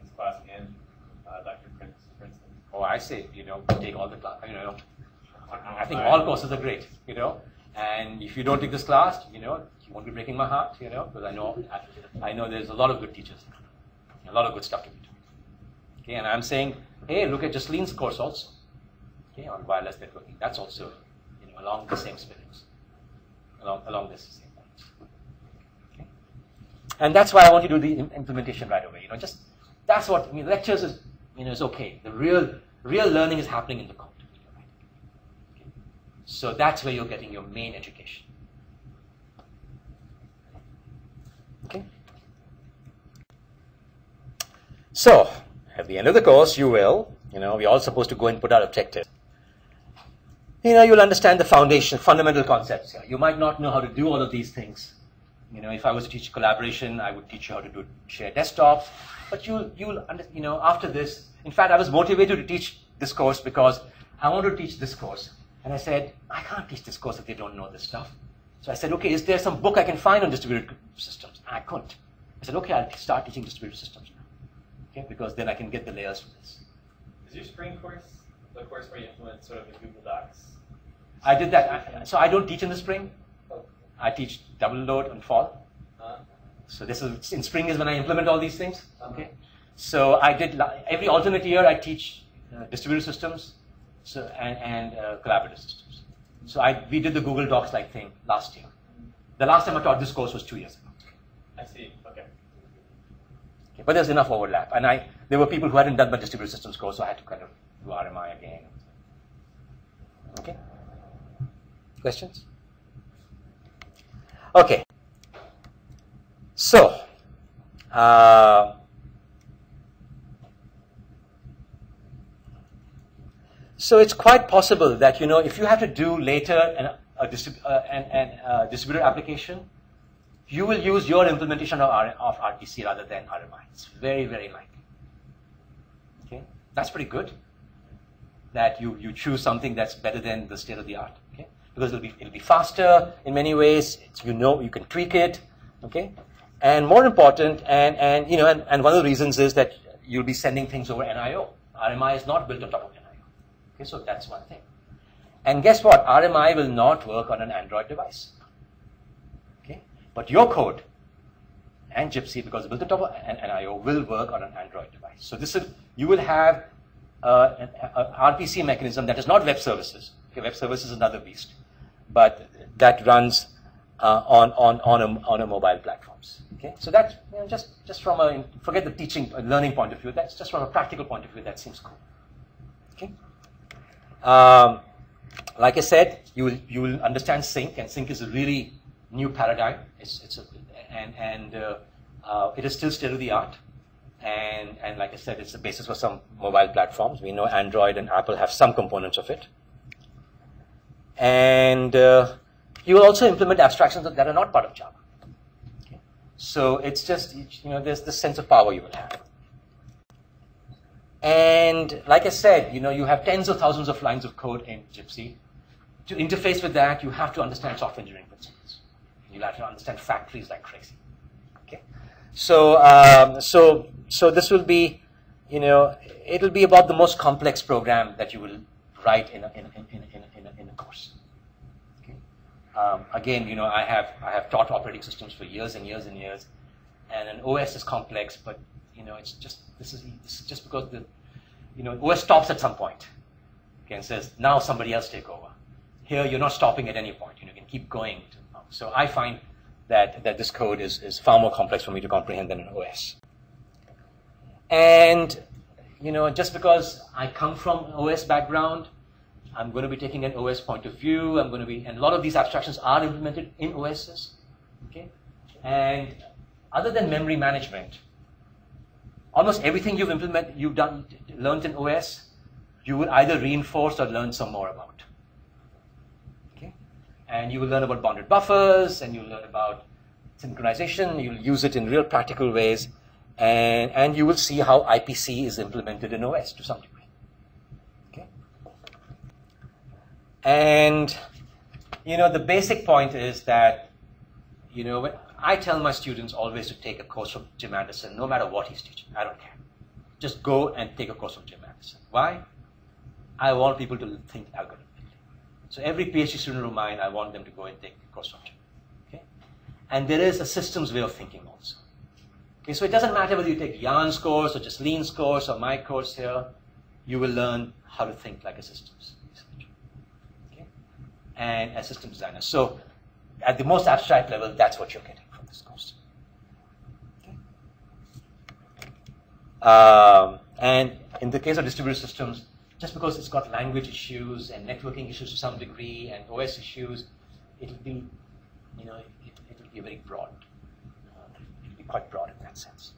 this class and Dr. Prince, for instance? Oh, I say, take all the class. I think all courses are great, And if you don't take this class, you won't be breaking my heart, because I know there's a lot of good teachers, a lot of good stuff to be doing. Okay, and I'm saying, hey, look at Jocelyn's course also. Okay, on wireless networking. That's also, along the same spirits, along this same lines. Okay, and that's why I want you to do the implementation right away. That's what lectures is. Is okay. The real learning is happening in the code. Okay? So that's where you're getting your main education. Okay. So at the end of the course, you will. We're all supposed to go and put our objectives. You'll understand the fundamental concepts here. You might not know how to do all of these things. If I was to teach collaboration, I would teach you how to do share desktops. But you'll after this, in fact, I was motivated to teach this course because I wanted to teach this course. And I said, I can't teach this course if they don't know this stuff. So I said, okay, is there some book I can find on distributed systems? And I couldn't. I said, okay, I'll start teaching distributed systems now. Okay, because then I can get the layers for this. Is your spring course the course where you implement sort of the Google Docs? I did that. So I don't teach in the spring. I teach double load and fall. So this is in spring is when I implement all these things. Okay. So I did every alternate year I teach distributed systems, and collaborative systems. So we did the Google Docs like thing last year. The last time I taught this course was 2 years ago. I see. Okay. But there's enough overlap, and there were people who hadn't done my distributed systems course, so I had to kind of do RMI again. Okay. Questions? Okay. So, so it's quite possible that if you have to do later a distributed application, you will use your implementation of RPC rather than RMI. It's very, very likely. Okay, that's pretty good. That you choose something that's better than the state of the art. Okay, because it'll be faster in many ways. You can tweak it. Okay, and more important, and one of the reasons is that you'll be sending things over NIO. RMI is not built on top of NIO. Okay, so that's one thing. And guess what? RMI will not work on an Android device. Okay, but your code and Gypsy, because it's built on top of NIO, will work on an Android device. So you will have an RPC mechanism that is not web services. Okay, web services is another beast, but that runs on a mobile platforms. Okay, so that's just from forget the teaching learning point of view. That's just from a practical point of view. That seems cool. Okay, like I said, you will understand sync, and sync is a really new paradigm. It is still state of the art. And like I said, it's the basis for some mobile platforms. We know Android and Apple have some components of it. And you will also implement abstractions that are not part of Java. Okay? So it's just, there's this sense of power you will have. And like I said, you have tens of thousands of lines of code in Gypsy. To interface with that, you have to understand software engineering principles. You'll have to understand factories like crazy. Okay? So this will be, it'll be about the most complex program that you will write in a course. Okay? Again, I have taught operating systems for years and years and years, and an OS is complex, but it's just this is just because the OS stops at some point, okay, and says now somebody else take over. Here you're not stopping at any point. You can keep going. So I find that this code is far more complex for me to comprehend than an OS. And just because I come from an OS background, I'm going to be taking an OS point of view. And a lot of these abstractions are implemented in OSs. Okay, and other than memory management, almost everything you've learned in OS, you will either reinforce or learn some more about. Okay, and you will learn about bounded buffers, and you'll learn about synchronization. You'll use it in real practical ways, and you will see how IPC is implemented in OS to some degree. Okay, and the basic point is that when I tell my students always to take a course from Jim Anderson, no matter what he's teaching. I don't care. Just go and take a course from Jim Anderson. Why? I want people to think algorithmically. So every PhD student of mine, I want them to go and take a course from Jim. Okay? And there is a systems way of thinking also. Okay, so it doesn't matter whether you take Jan's course or just Lean's course or my course here, you will learn how to think like a systems researcher. Okay? And a systems designer. So at the most abstract level, that's what you're getting from this course. Okay? And in the case of distributed systems, just because it's got language issues and networking issues to some degree and OS issues, it'll be, it'll be very broad. It'll be quite broad in that sense.